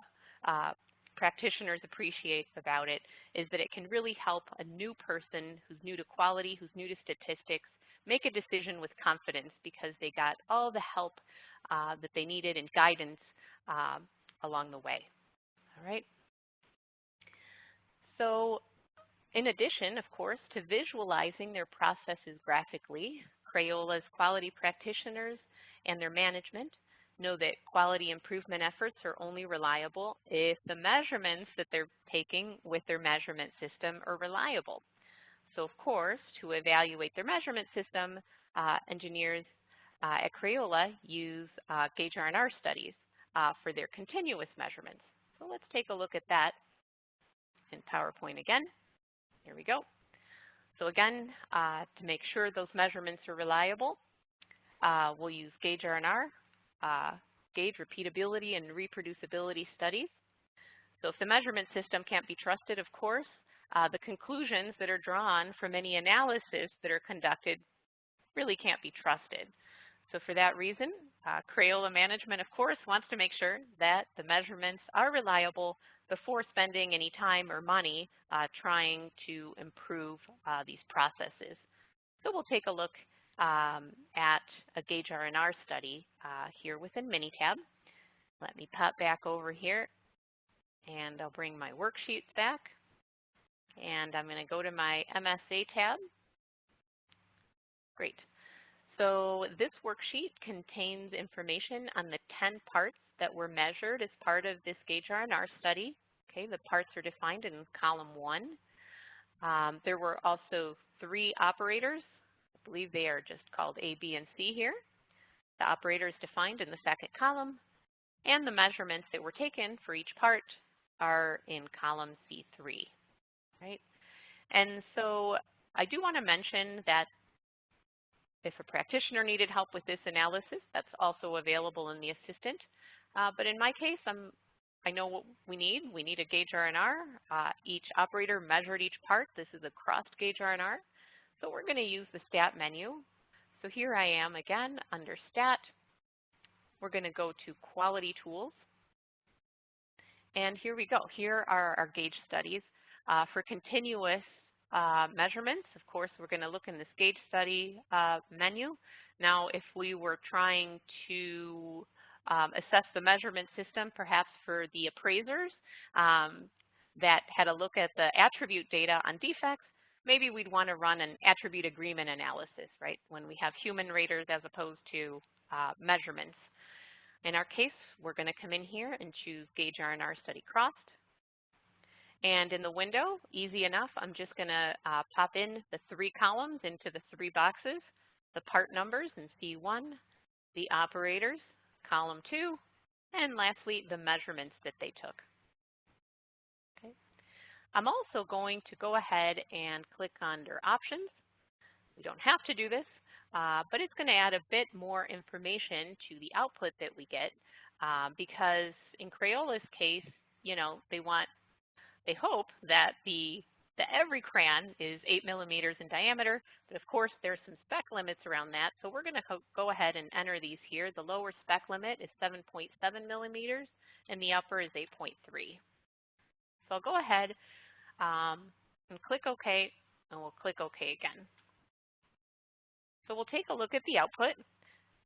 practitioners appreciate about it is that it can really help a new person who's new to quality, who's new to statistics, make a decision with confidence because they got all the help that they needed and guidance along the way. All right. So in addition, of course, to visualizing their processes graphically, Crayola's quality practitioners and their management know that quality improvement efforts are only reliable if the measurements that they're taking with their measurement system are reliable. So of course, to evaluate their measurement system, engineers at Crayola use gauge R&R studies for their continuous measurements. So let's take a look at that in PowerPoint again. Here we go. So again, to make sure those measurements are reliable, we'll use gauge R&R, gauge repeatability and reproducibility studies. So if the measurement system can't be trusted, of course, the conclusions that are drawn from any analysis that are conducted really can't be trusted. So for that reason, Crayola management, of course, wants to make sure that the measurements are reliable before spending any time or money trying to improve these processes. So we'll take a look at a gauge R&R study here within Minitab. Let me pop back over here, and I'll bring my worksheets back. And I'm going to go to my MSA tab. Great. So this worksheet contains information on the 10 parts that were measured as part of this gauge R&R study. Okay, the parts are defined in column 1. There were also 3 operators. I believe they are just called A, B, and C here. The operator is defined in the 2nd column, and the measurements that were taken for each part are in column C3. Right? And so I do want to mention that if a practitioner needed help with this analysis, that's also available in the assistant. But in my case, I know what we need. We need a gauge R&R. Each operator measured each part. This is a crossed gauge R&R. So we're going to use the Stat menu. So here I am again under Stat. We're going to go to Quality Tools. And here we go. Here are our gauge studies. For continuous measurements, of course, we're going to look in this gauge study menu. Now, if we were trying to assess the measurement system, perhaps for the appraisers that had a look at the attribute data on defects, maybe we'd want to run an attribute agreement analysis, right, when we have human raters as opposed to measurements. In our case, we're going to come in here and choose Gauge R&R Study Crossed. And in the window, easy enough, I'm just going to pop in the 3 columns into the 3 boxes, the part numbers in C1, the operators, column 2, and lastly, the measurements that they took. Okay. I'm also going to go ahead and click under Options. We don't have to do this, but it's going to add a bit more information to the output that we get because in Crayola's case, you know, they hope that every crayon is 8 millimeters in diameter, but of course there's some spec limits around that. So we're going to go ahead and enter these here. The lower spec limit is 7.7 millimeters, and the upper is 8.3. So I'll go ahead and click OK, and we'll click OK again. So we'll take a look at the output.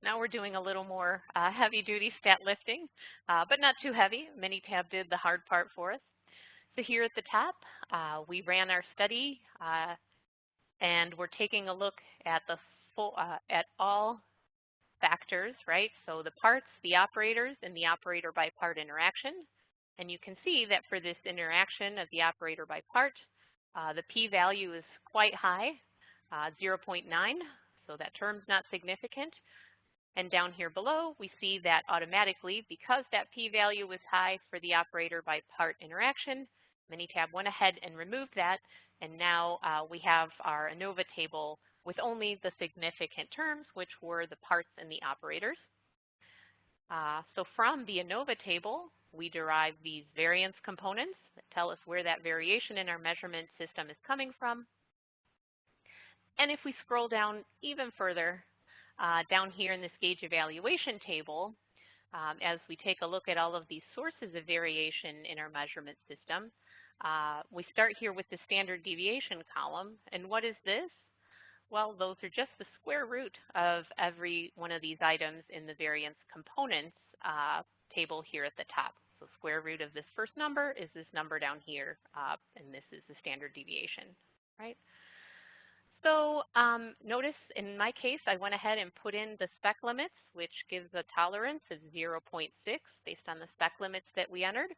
Now we're doing a little more heavy-duty stat lifting, but not too heavy. Minitab did the hard part for us. So here at the top, we ran our study, and we're taking a look at the at all factors, right? So the parts, the operators, and the operator by part interaction. And you can see that for this interaction of the operator by part, the p-value is quite high, 0.9, so that term's not significant. And down here below, we see that automatically, because that p-value was high for the operator by part interaction, Minitab went ahead and removed that, and now we have our ANOVA table with only the significant terms, which were the parts and the operators. So from the ANOVA table, we derive these variance components that tell us where that variation in our measurement system is coming from. And if we scroll down even further, down here in this gauge evaluation table, as we take a look at all of these sources of variation in our measurement system, we start here with the standard deviation column. And what is this? Well, those are just the square root of every one of these items in the variance components table here at the top. So square root of this first number is this number down here, and this is the standard deviation, right? So notice in my case, I went ahead and put in the spec limits, which gives a tolerance of 0.6 based on the spec limits that we entered.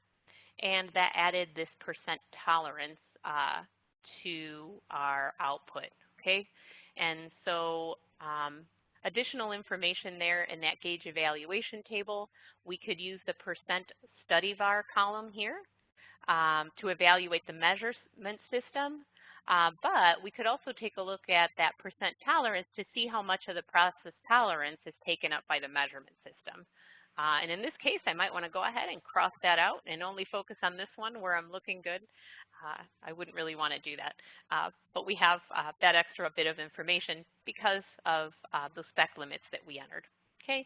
And that added this percent tolerance to our output, okay? And so additional information there in that gauge evaluation table, we could use the percent study var column here to evaluate the measurement system. But we could also take a look at that percent tolerance to see how much of the process tolerance is taken up by the measurement system. And in this case, I might want to go ahead and cross that out and only focus on this one where I'm looking good. I wouldn't really want to do that. But we have that extra bit of information because of the spec limits that we entered. Okay.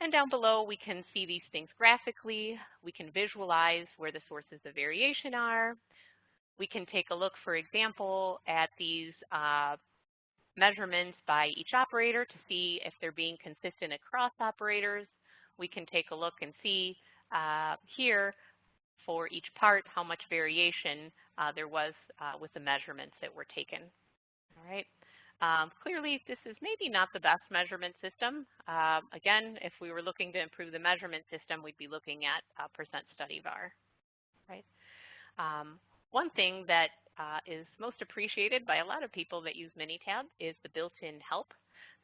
And down below, we can see these things graphically. We can visualize where the sources of variation are. We can take a look, for example, at these measurements by each operator to see if they're being consistent across operators. We can take a look and see here for each part how much variation there was with the measurements that were taken. All right. Clearly, this is maybe not the best measurement system. Again, if we were looking to improve the measurement system, we'd be looking at percent study var. Right. One thing that is most appreciated by a lot of people that use Minitab is the built-in help.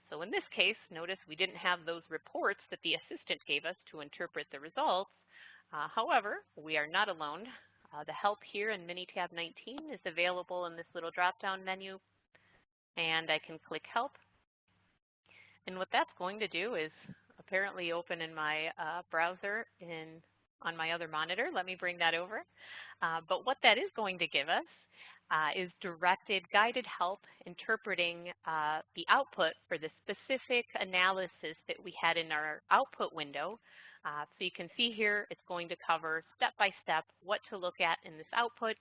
So in this case, notice we didn't have those reports that the assistant gave us to interpret the results. However, we are not alone. The help here in Minitab 19 is available in this little drop-down menu, and I can click Help. And what that's going to do is apparently open in my browser on my other monitor. Let me bring that over. But what that is going to give us is directed, guided help interpreting the output for the specific analysis that we had in our output window. So you can see here it's going to cover step-by-step what to look at in this output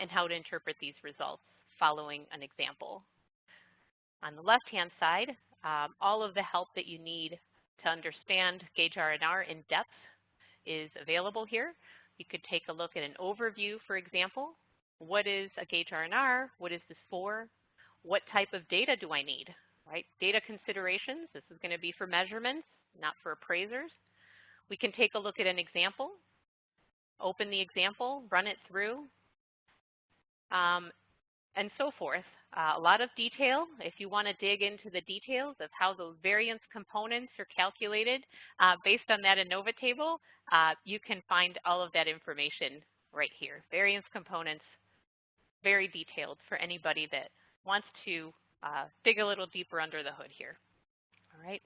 and how to interpret these results following an example. On the left-hand side, all of the help that you need to understand gauge R&R in depth is available here. You could take a look at an overview, for example. What is a gauge R&R? What is this for? What type of data do I need? Right? Data considerations. This is going to be for measurements, not for appraisers. We can take a look at an example, open the example, run it through, and so forth. A lot of detail. If you want to dig into the details of how those variance components are calculated based on that ANOVA table, you can find all of that information right here. Variance components, very detailed for anybody that wants to dig a little deeper under the hood here. All right.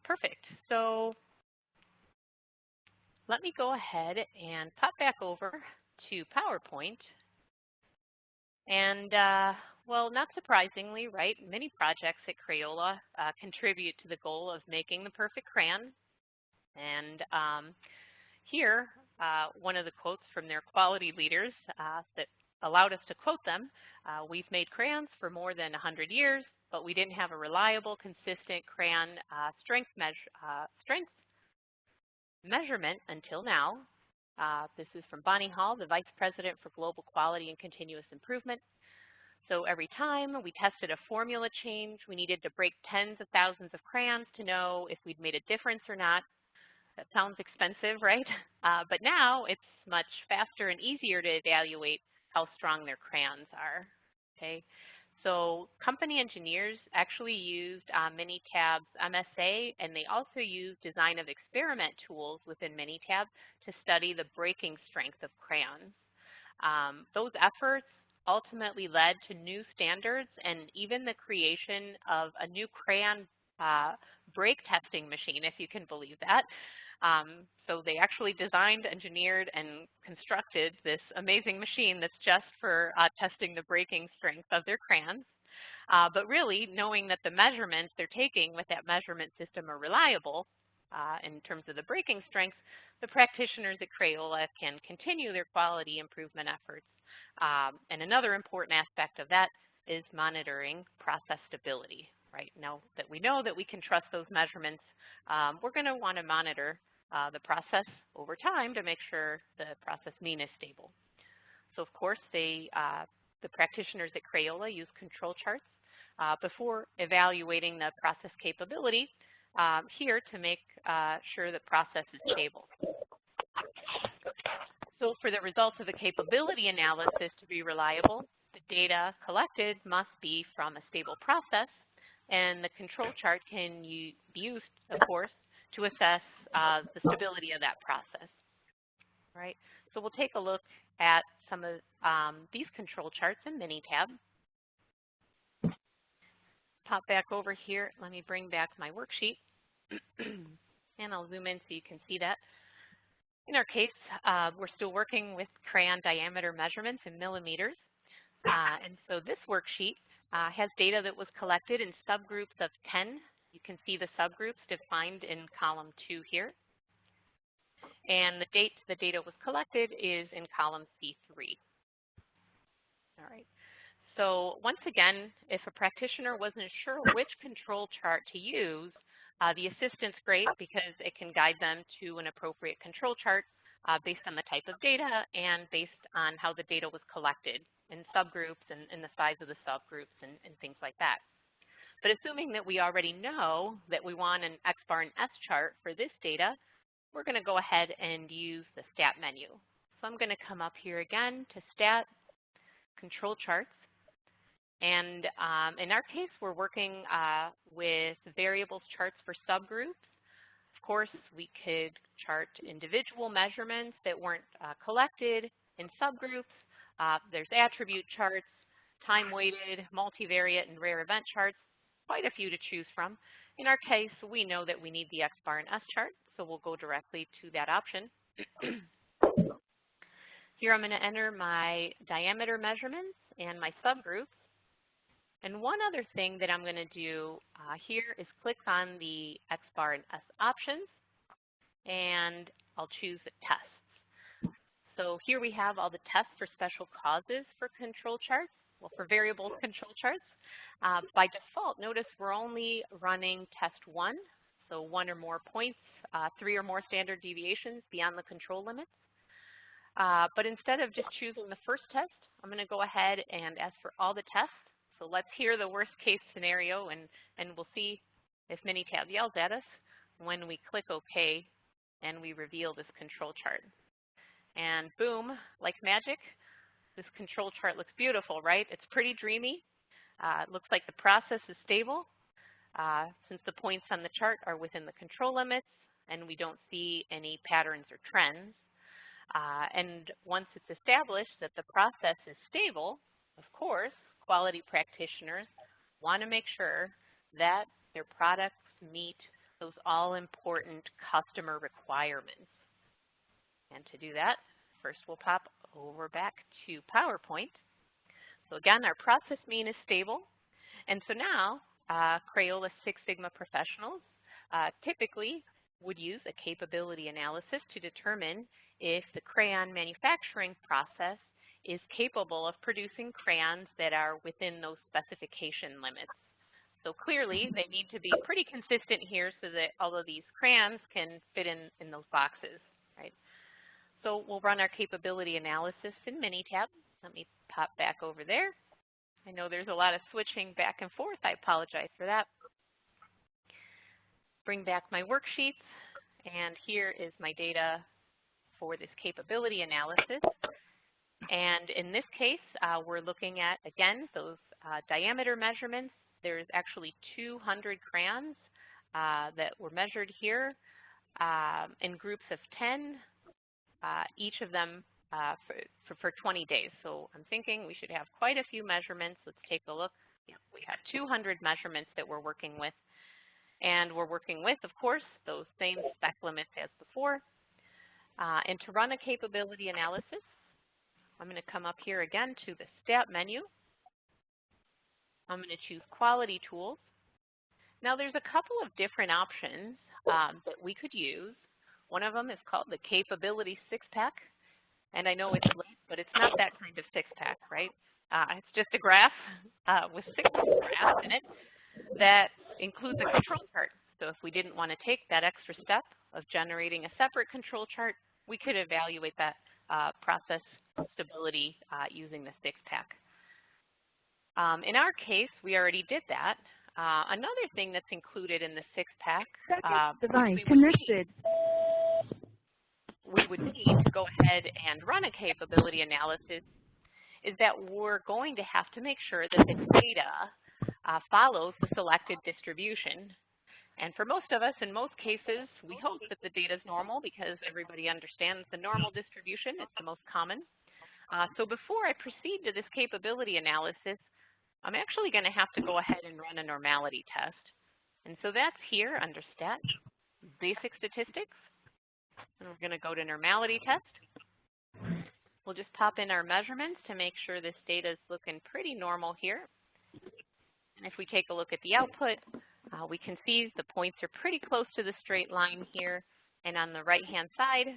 Perfect. So let me go ahead and pop back over to PowerPoint. And, well, not surprisingly, right, many projects at Crayola contribute to the goal of making the perfect crayon. And here, one of the quotes from their quality leaders that allowed us to quote them, we've made crayons for more than 100 years, but we didn't have a reliable, consistent crayon strength measurement until now. This is from Bonnie Hall, the Vice President for Global Quality and Continuous Improvement. So every time we tested a formula change, we needed to break tens of thousands of crayons to know if we'd made a difference or not. That sounds expensive, right? But now it's much faster and easier to evaluate how strong their crayons are, okay? So company engineers actually used Minitab's MSA, and they also used design of experiment tools within Minitab to study the breaking strength of crayons. Those efforts ultimately led to new standards and even the creation of a new crayon break testing machine, if you can believe that. So they actually designed, engineered, and constructed this amazing machine that's just for testing the breaking strength of their crayons. But really, knowing that the measurements they're taking with that measurement system are reliable in terms of the breaking strength, the practitioners at Crayola can continue their quality improvement efforts. And another important aspect of that is monitoring process stability. Right now that we know that we can trust those measurements, we're going to want to monitor the process over time to make sure the process mean is stable. So of course, the practitioners at Crayola use control charts before evaluating the process capability here to make sure the process is stable. So for the results of the capability analysis to be reliable, the data collected must be from a stable process, and the control chart can be used, of course, to assess the stability of that process, right? So we'll take a look at some of these control charts in Minitab. Pop back over here. Let me bring back my worksheet, and I'll zoom in so you can see that. In our case, we're still working with crayon diameter measurements in millimeters, and so this worksheet has data that was collected in subgroups of 10. You can see the subgroups defined in column 2 here. And the date the data was collected is in column C3. All right. So once again, if a practitioner wasn't sure which control chart to use, the assistant's great because it can guide them to an appropriate control chart based on the type of data and based on how the data was collected in subgroups and the size of the subgroups and things like that. But assuming that we already know that we want an X bar and S chart for this data, we're going to go ahead and use the stat menu. So I'm going to come up here again to stat, control charts. And in our case, we're working with variables charts for subgroups. Of course, we could chart individual measurements that weren't collected in subgroups. There's attribute charts, time-weighted, multivariate, and rare event charts. Quite a few to choose from. In our case, we know that we need the X bar and S chart, so we'll go directly to that option. Here I'm going to enter my diameter measurements and my subgroups. And one other thing that I'm going to do here is click on the X bar and S options, and I'll choose the tests. So here we have all the tests for special causes for control charts, well, for variable control charts. By default, notice we're only running test 1, so 1 or more points, 3 or more standard deviations beyond the control limits. But instead of just choosing the first test, I'm going to go ahead and ask for all the tests. So let's hear the worst case scenario, and we'll see if Minitab yells at us when we click OK and we reveal this control chart. And boom, like magic, this control chart looks beautiful, right? It's pretty dreamy. It looks like the process is stable since the points on the chart are within the control limits and we don't see any patterns or trends. And once it's established that the process is stable, of course, quality practitioners want to make sure that their products meet those all-important customer requirements. And to do that, first we'll pop over back to PowerPoint. So again, our process mean is stable. And so now, Crayola Six Sigma professionals typically would use a capability analysis to determine if the crayon manufacturing process is capable of producing crayons that are within those specification limits. So clearly, they need to be pretty consistent here so that all of these crayons can fit in those boxes, right? So we'll run our capability analysis in Minitab. Let me pop back over there. I know there's a lot of switching back and forth. I apologize for that. Bring back my worksheets, and here is my data for this capability analysis. And in this case, we're looking at, again, those diameter measurements. There's actually 200 crayons that were measured here in groups of 10, each of them for 20 days. So I'm thinking we should have quite a few measurements. Let's take a look. We have 200 measurements that we're working with. And we're working with, of course, those same spec limits as before. And to run a capability analysis, I'm going to come up here again to the Stat menu. I'm going to choose Quality Tools. Now, there's a couple of different options that we could use. One of them is called the Capability Six-Pack. And I know it's late, but it's not that kind of six-pack, right? It's just a graph with 6 graphs in it that includes a control chart. So if we didn't want to take that extra step of generating a separate control chart, we could evaluate that process stability using the six-pack. In our case, we already did that. Another thing that's included in the six-pack, we would need to go ahead and run a capability analysis is that we're going to have to make sure that the data follows the selected distribution. And for most of us, in most cases, we hope that the data is normal because everybody understands the normal distribution. It's the most common. So before I proceed to this capability analysis, I'm actually going to have to go ahead and run a normality test. And so that's here under Stat, Basic Statistics. And we're going to go to Normality Test. We'll just pop in our measurements to make sure this data is looking pretty normal here. And if we take a look at the output, we can see the points are pretty close to the straight line here. And on the right-hand side,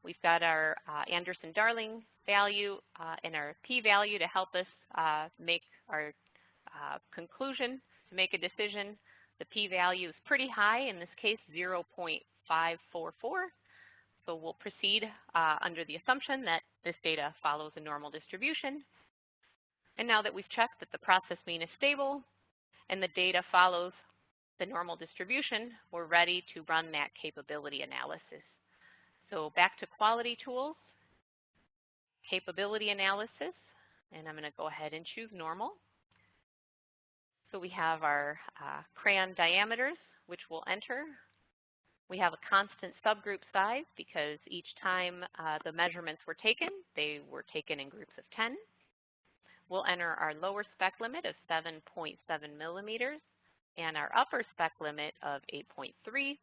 we've got our Anderson-Darling value and our p-value to help us make our conclusion, to make a decision. The p-value is pretty high, in this case 0.544. So we'll proceed under the assumption that this data follows a normal distribution. And now that we've checked that the process mean is stable and the data follows the normal distribution, we're ready to run that capability analysis. So back to Quality Tools, Capability Analysis, and I'm going to go ahead and choose Normal. So we have our crayon diameters, which we'll enter. We have a constant subgroup size because each time the measurements were taken, they were taken in groups of 10. We'll enter our lower spec limit of 7.7 millimeters and our upper spec limit of 8.3.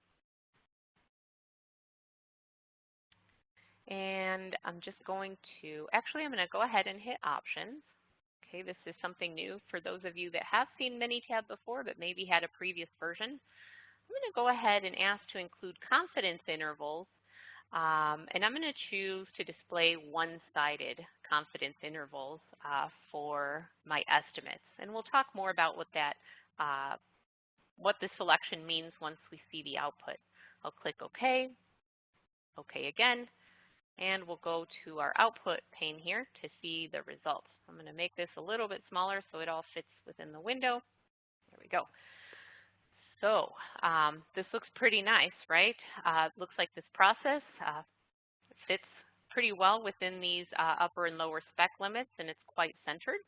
And I'm just going to, actually I'm going to go ahead and hit Options. Okay, this is something new for those of you that have seen Minitab before but maybe had a previous version. I'm going to go ahead and ask to include confidence intervals, and I'm going to choose to display one-sided confidence intervals for my estimates. And we'll talk more about what that, what the selection means once we see the output. I'll click OK, OK again, and we'll go to our output pane here to see the results. I'm going to make this a little bit smaller so it all fits within the window. There we go. So this looks pretty nice, right? It looks like this process fits pretty well within these upper and lower spec limits, and it's quite centered.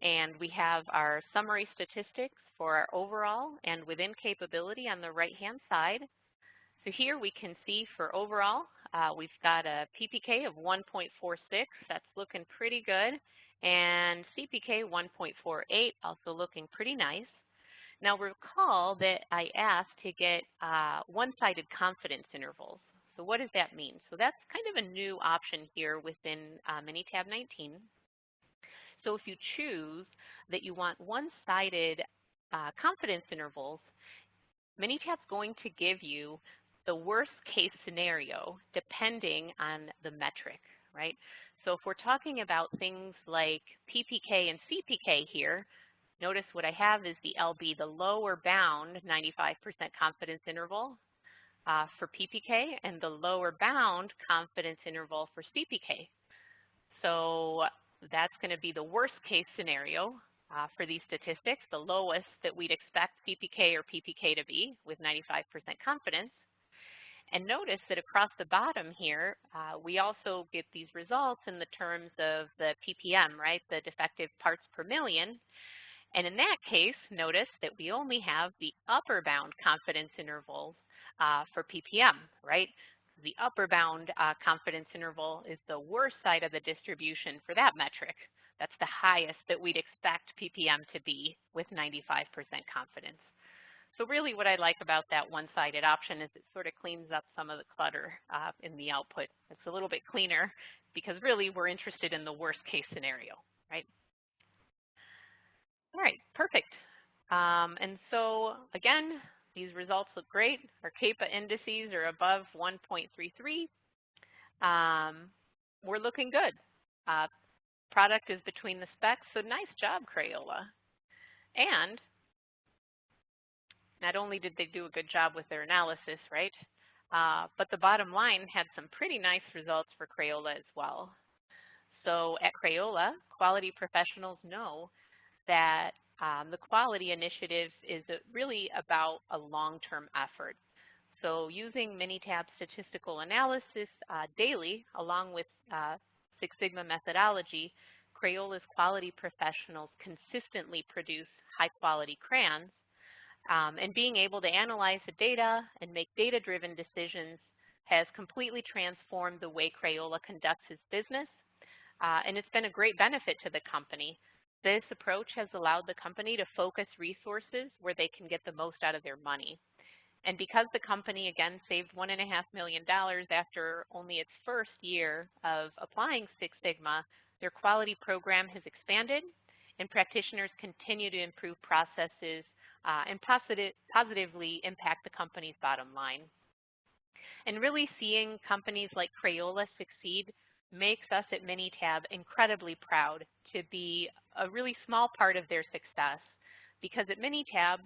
And we have our summary statistics for our overall and within capability on the right-hand side. So here we can see for overall, we've got a PPK of 1.46. That's looking pretty good. And CPK 1.48, also looking pretty nice. Now recall that I asked to get one-sided confidence intervals. So what does that mean? So that's kind of a new option here within Minitab 19. So if you choose that you want one-sided confidence intervals, Minitab's going to give you the worst case scenario depending on the metric, right? So if we're talking about things like PPK and CPK here, notice what I have is the LB, the lower bound 95% confidence interval for PPK, and the lower bound confidence interval for CPK. So that's going to be the worst case scenario for these statistics, the lowest that we'd expect CPK or PPK to be with 95% confidence. And notice that across the bottom here, we also get these results in the terms of the ppm, right, the defective parts per million. And in that case, notice that we only have the upper bound confidence intervals for ppm, right? The upper bound confidence interval is the worst side of the distribution for that metric. That's the highest that we'd expect ppm to be with 95% confidence. So really what I like about that one-sided option is it sort of cleans up some of the clutter in the output. It's a little bit cleaner because really we're interested in the worst case scenario, right? All right, perfect. And so again, these results look great. Our CAPA indices are above 1.33. We're looking good. Product is between the specs, so nice job, Crayola. And not only did they do a good job with their analysis, right, but the bottom line had some pretty nice results for Crayola as well. So at Crayola, quality professionals know that the quality initiative is really about a long-term effort. So using Minitab statistical analysis daily, along with Six Sigma methodology, Crayola's quality professionals consistently produce high-quality crayons. And being able to analyze the data and make data-driven decisions has completely transformed the way Crayola conducts its business. And it's been a great benefit to the company. This approach has allowed the company to focus resources where they can get the most out of their money. And because the company, again, saved $1.5 million after only its first year of applying Six Sigma, their quality program has expanded, and practitioners continue to improve processes and positively impact the company's bottom line. And really seeing companies like Crayola succeed makes us at Minitab incredibly proud to be a really small part of their success, because at Minitab,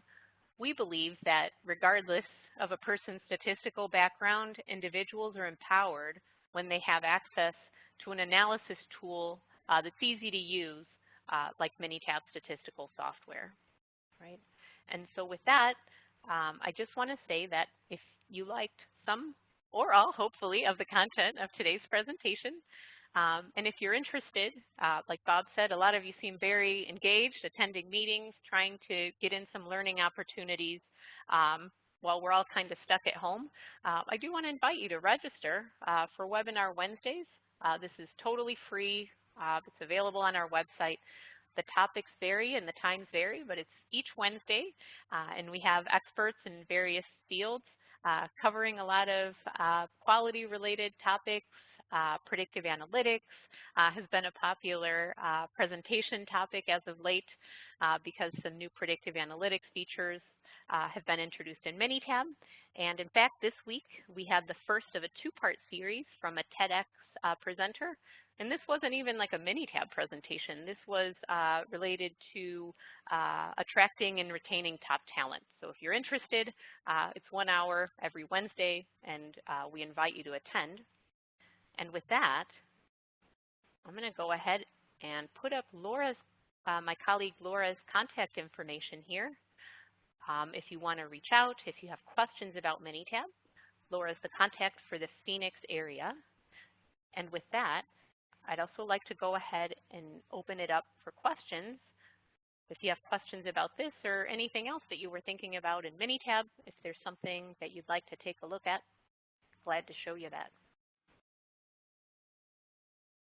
we believe that regardless of a person's statistical background, individuals are empowered when they have access to an analysis tool that's easy to use, like Minitab statistical software, right? And so with that, I just want to say that if you liked some or all, hopefully, of the content of today's presentation, and if you're interested, like Bob said, a lot of you seem very engaged, attending meetings, trying to get in some learning opportunities while we're all kind of stuck at home. I do want to invite you to register for Webinar Wednesdays. This is totally free. It's available on our website. The topics vary and the times vary, but it's each Wednesday, and we have experts in various fields covering a lot of quality-related topics. Predictive analytics has been a popular presentation topic as of late because some new predictive analytics features have been introduced in Minitab. And in fact, this week we had the first of a two-part series from a TEDx presenter. And this wasn't even like a Minitab presentation. This was related to attracting and retaining top talent. So if you're interested, it's 1 hour every Wednesday, and we invite you to attend. And with that, I'm going to go ahead and put up Laura's, my colleague Laura's contact information here. If you want to reach out, if you have questions about Minitab, Laura's the contact for the Phoenix area. And with that, I'd also like to go ahead and open it up for questions. If you have questions about this or anything else that you were thinking about in Minitab, if there's something that you'd like to take a look at, glad to show you that.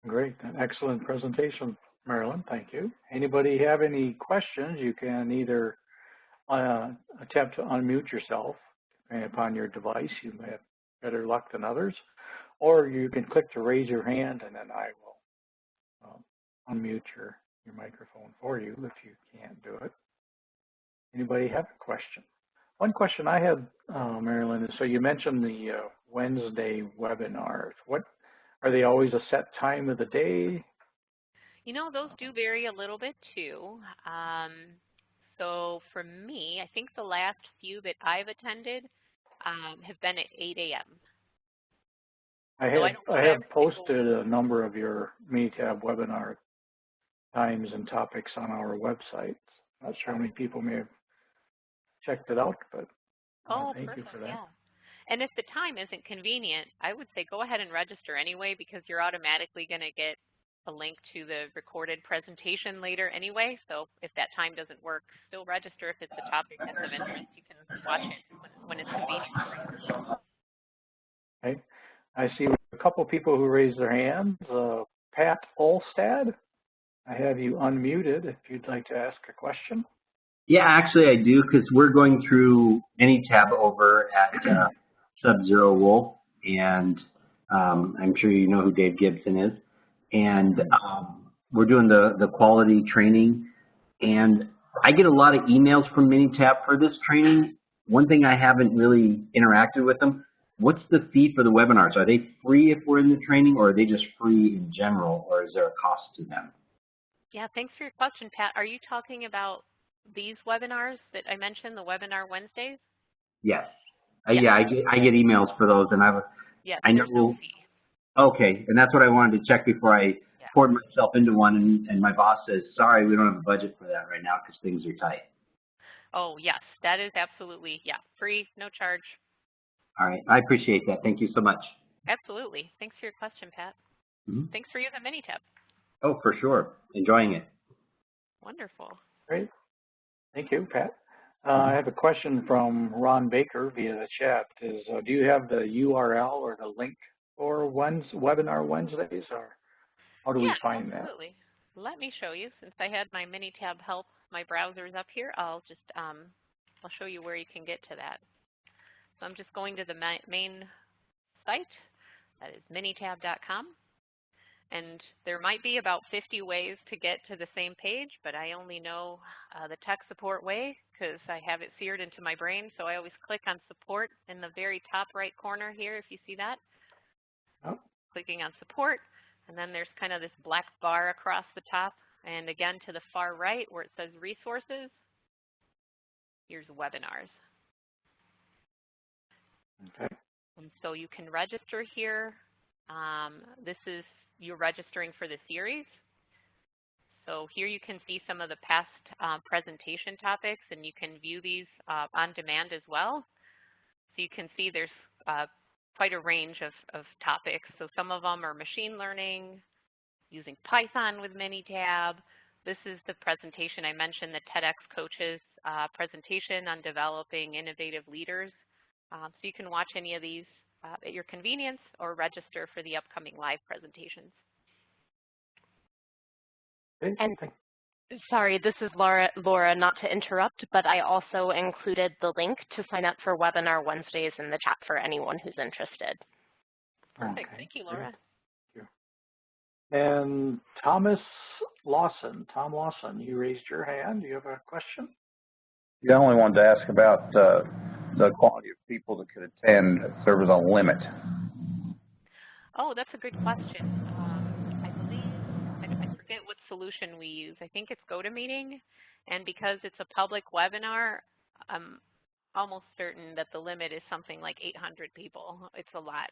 Great, an excellent presentation, Marilyn, thank you. Anybody have any questions, you can either attempt to unmute yourself, depending upon your device. You may have better luck than others, or you can click to raise your hand, and then I will unmute your microphone for you if you can't do it. Anybody have a question? One question I had, Marilyn, is so you mentioned the Wednesday webinars. What are they always a set time of the day? You know, those do vary a little bit too. So for me, I think the last few that I've attended have been at 8 a.m. I have posted a number of your Minitab webinar times and topics on our website. Not sure how many people may have checked it out, but thank you for that. Yeah. And if the time isn't convenient, I would say go ahead and register anyway, because you're automatically going to get a link to the recorded presentation later anyway. So if that time doesn't work, still register if it's a topic that's of interest. You can watch it when it's convenient. Okay. I see a couple people who raised their hands. Pat Olstad, I have you unmuted if you'd like to ask a question. Yeah, actually I do, because we're going through Minitab over at Sub-Zero Wolf, and I'm sure you know who Dave Gibson is. And we're doing the quality training, and I get a lot of emails from Minitab for this training. One thing I haven't really interacted with them, what's the fee for the webinars? Are they free if we're in the training, or are they just free in general, or is there a cost to them? Yeah, thanks for your question, Pat. Are you talking about these webinars that I mentioned, the Webinar Wednesdays? Yes. Yeah, I get emails for those, and yes, I know. There's no fee. Okay, and that's what I wanted to check before I poured myself into one, and my boss says, sorry, we don't have a budget for that right now because things are tight. Oh, yes, that is absolutely, free, no charge. All right, I appreciate that. Thank you so much. Absolutely. Thanks for your question, Pat. Thanks for using Minitab. Oh, for sure. Enjoying it. Wonderful. Great. Thank you, Pat. I have a question from Ron Baker via the chat. Do you have the URL or the link for Webinar Wednesdays, or how do we find that? Absolutely. Let me show you. Since I had my Minitab help, my browser's up here, I'll just I'll show you where you can get to that. So I'm just going to the main site. That is minitab.com. And there might be about 50 ways to get to the same page, but I only know the tech support way because I have it seared into my brain. So I always click on support in the very top right corner here, if you see that. Oh. Clicking on support, and then there's kind of this black bar across the top. And again, to the far right where it says resources, here's webinars. Okay. And so you can register here. You're registering for the series. So here you can see some of the past presentation topics, and you can view these on demand as well. So you can see there's quite a range of topics. So some of them are machine learning, using Python with Minitab. This is the presentation I mentioned, the TEDx Coaches presentation on developing innovative leaders. So you can watch any of these at your convenience or register for the upcoming live presentations. And sorry, this is Laura, not to interrupt, but I also included the link to sign up for Webinar Wednesdays in the chat for anyone who's interested. Perfect. Thank you, Laura. Thank you. And Tom Lawson, you raised your hand. Do you have a question? Yeah, I only wanted to ask about the quality of people that could attend if there was a limit. Oh, that's a good question. I believe, I forget what solution we use. I think it's GoToMeeting, and because it's a public webinar, I'm almost certain that the limit is something like 800 people. It's a lot.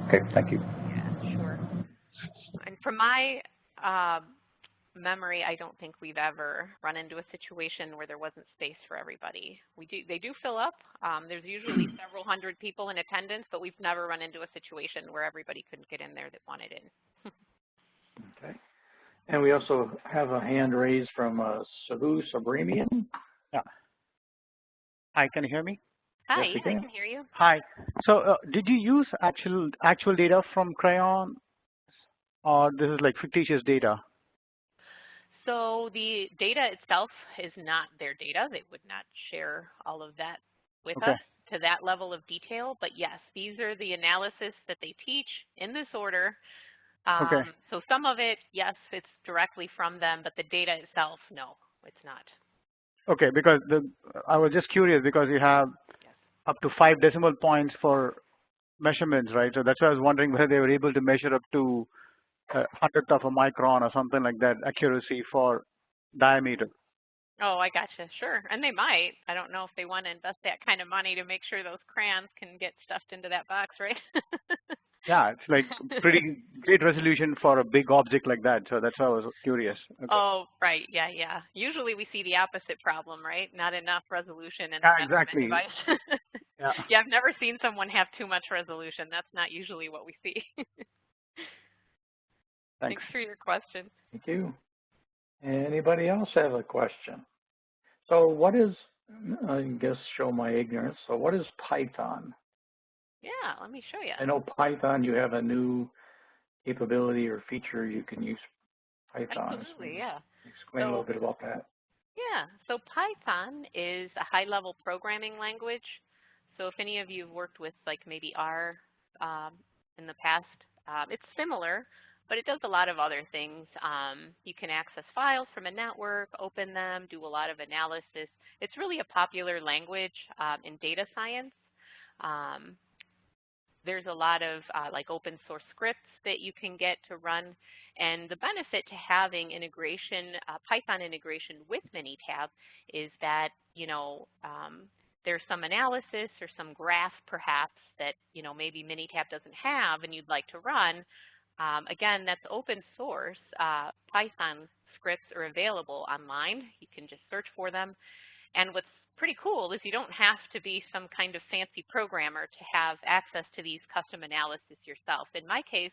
Okay, thank you. Yeah, sure. And from my memory, I don't think we've ever run into a situation where there wasn't space for everybody. They do fill up. There's usually several hundred people in attendance, but we've never run into a situation where everybody couldn't get in there that wanted in. Okay. And we also have a hand raised from Sabu Sabramian. Yeah. Hi, can you hear me? Hi, yes, I can hear you. Hi. So did you use actual data from Crayon, or this is like fictitious data? So the data itself is not their data. They would not share all of that with us to that level of detail. But yes, these are the analysis that they teach in this order. So some of it, yes, it's directly from them, but the data itself, no, it's not. Okay, because I was just curious because you have up to 5 decimal points for measurements, right? So that's why I was wondering whether they were able to measure up to a hundredth of a micron or something like that accuracy for diameter. Oh, I gotcha. Sure. And they might. I don't know if they want to invest that kind of money to make sure those crayons can get stuffed into that box, right? Yeah, it's like pretty great resolution for a big object like that. So that's why I was curious. Okay. Oh, right. Yeah, yeah. Usually we see the opposite problem, right? Not enough resolution in a Yeah, measurement exactly. device. Yeah. Yeah, I've never seen someone have too much resolution. That's not usually what we see. Thanks. Thanks for your question. Thank you. Anybody else have a question? So what is, I guess, show my ignorance. So what is Python? Yeah, let me show you. I know Python, you have a new capability or feature you can use Python. Absolutely, yeah. Explain a little bit about that. Yeah, so Python is a high-level programming language. So if any of you have worked with like maybe R in the past, it's similar, but it does a lot of other things. You can access files from a network, open them, do a lot of analysis. It's really a popular language in data science. There's a lot of like open source scripts that you can get to run. And the benefit to having integration, Python integration with Minitab is that, you know, there's some analysis or some graph perhaps that, you know, maybe Minitab doesn't have and you'd like to run. Again, that's open source. Python scripts are available online. You can just search for them. And what's pretty cool is you don't have to be some kind of fancy programmer to have access to these custom analysis yourself. In my case,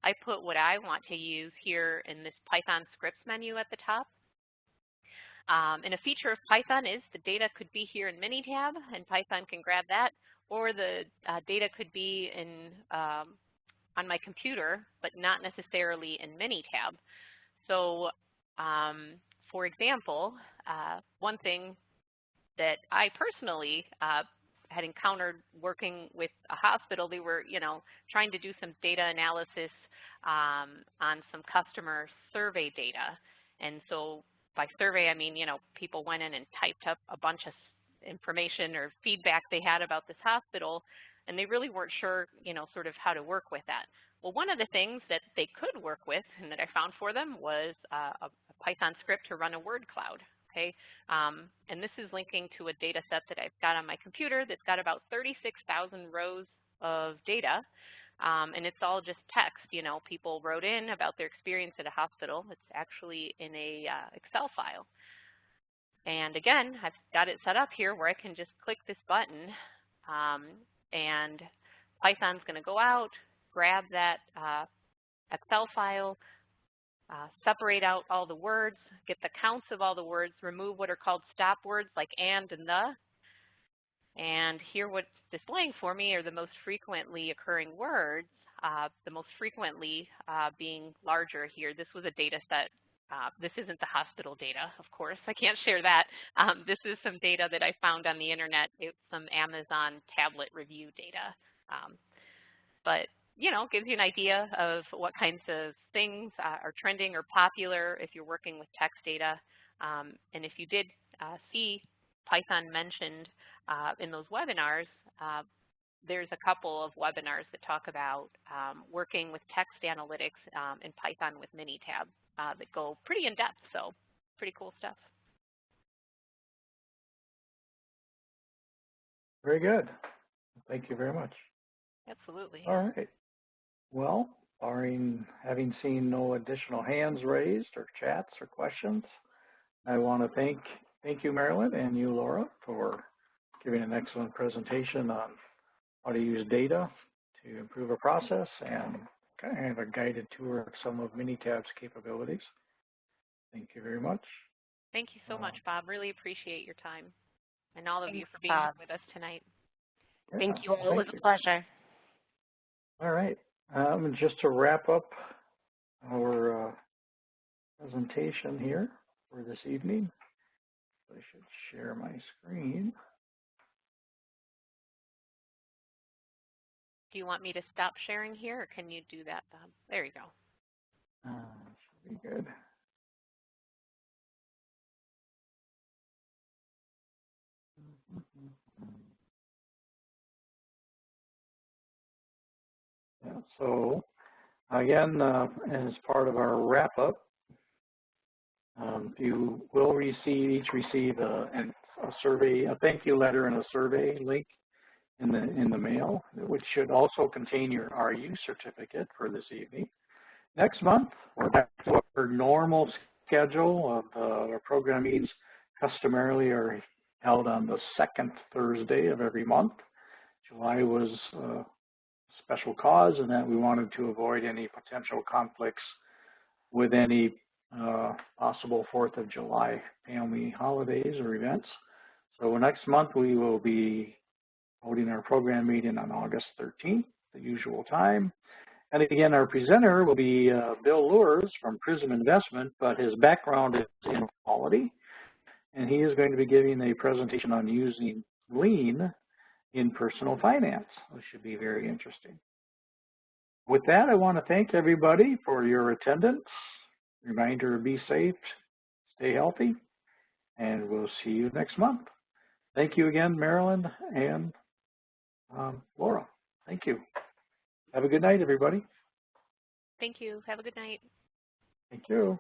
I put what I want to use here in this Python scripts menu at the top. And a feature of Python is the data could be here in Minitab, and Python can grab that, or the data could be in on my computer, but not necessarily in Minitab. So, for example, one thing that I personally had encountered working with a hospital, they were, you know, trying to do some data analysis on some customer survey data. And so by survey, I mean, you know, people went in and typed up a bunch of information or feedback they had about this hospital, and they really weren't sure, you know, sort of how to work with that. Well, one of the things that they could work with and that I found for them was a Python script to run a word cloud. Okay, and this is linking to a data set that I've got on my computer that's got about 36,000 rows of data, and it's all just text. You know, people wrote in about their experience at a hospital. It's actually in a Excel file. And again, I've got it set up here where I can just click this button, and Python's going to go out, grab that Excel file, separate out all the words, get the counts of all the words, remove what are called stop words like and the. And here what's displaying for me are the most frequently occurring words, the most frequently being larger here. This was a data set. This isn't the hospital data, of course. I can't share that. This is some data that I found on the internet. It's some Amazon tablet review data. But you know, gives you an idea of what kinds of things are trending or popular if you're working with text data. And if you did see Python mentioned in those webinars, there's a couple of webinars that talk about working with text analytics in Python with Minitab that go pretty in depth, so pretty cool stuff. Very good. Thank you very much. Absolutely. All right. Well, having seen no additional hands raised or chats or questions, I want to thank you, Marilyn, and you, Laura, for giving an excellent presentation on how to use data to improve a process and kind of a guided tour of some of Minitab's capabilities. Thank you very much. Thank you so much, Bob. Really appreciate your time and all of you for being here with us tonight. Yeah, thank you all. It was a pleasure. All right. Just to wrap up our presentation here for this evening, I should share my screen. Do you want me to stop sharing here, or can you do that, Bob? There you go. Should be good. Yeah, so again, as part of our wrap-up, you will each receive a survey, a thank you letter and a survey link in the mail, which should also contain your RU certificate for this evening. Next month, we're back to our normal schedule of our program meetings. Customarily are held on the second Thursday of every month. July was a special cause in that we wanted to avoid any potential conflicts with any possible 4th of July family holidays or events. So next month we will be holding our program meeting on August 13th, the usual time. And again, our presenter will be Bill Lures from Prism Investment, but his background is in quality. And he is going to be giving a presentation on using Lean in personal finance, which should be very interesting. With that, I want to thank everybody for your attendance. Reminder, be safe, stay healthy, and we'll see you next month. Thank you again, Marilyn and Laura. Thank you. Have a good night, everybody. Thank you. Have a good night. Thank you.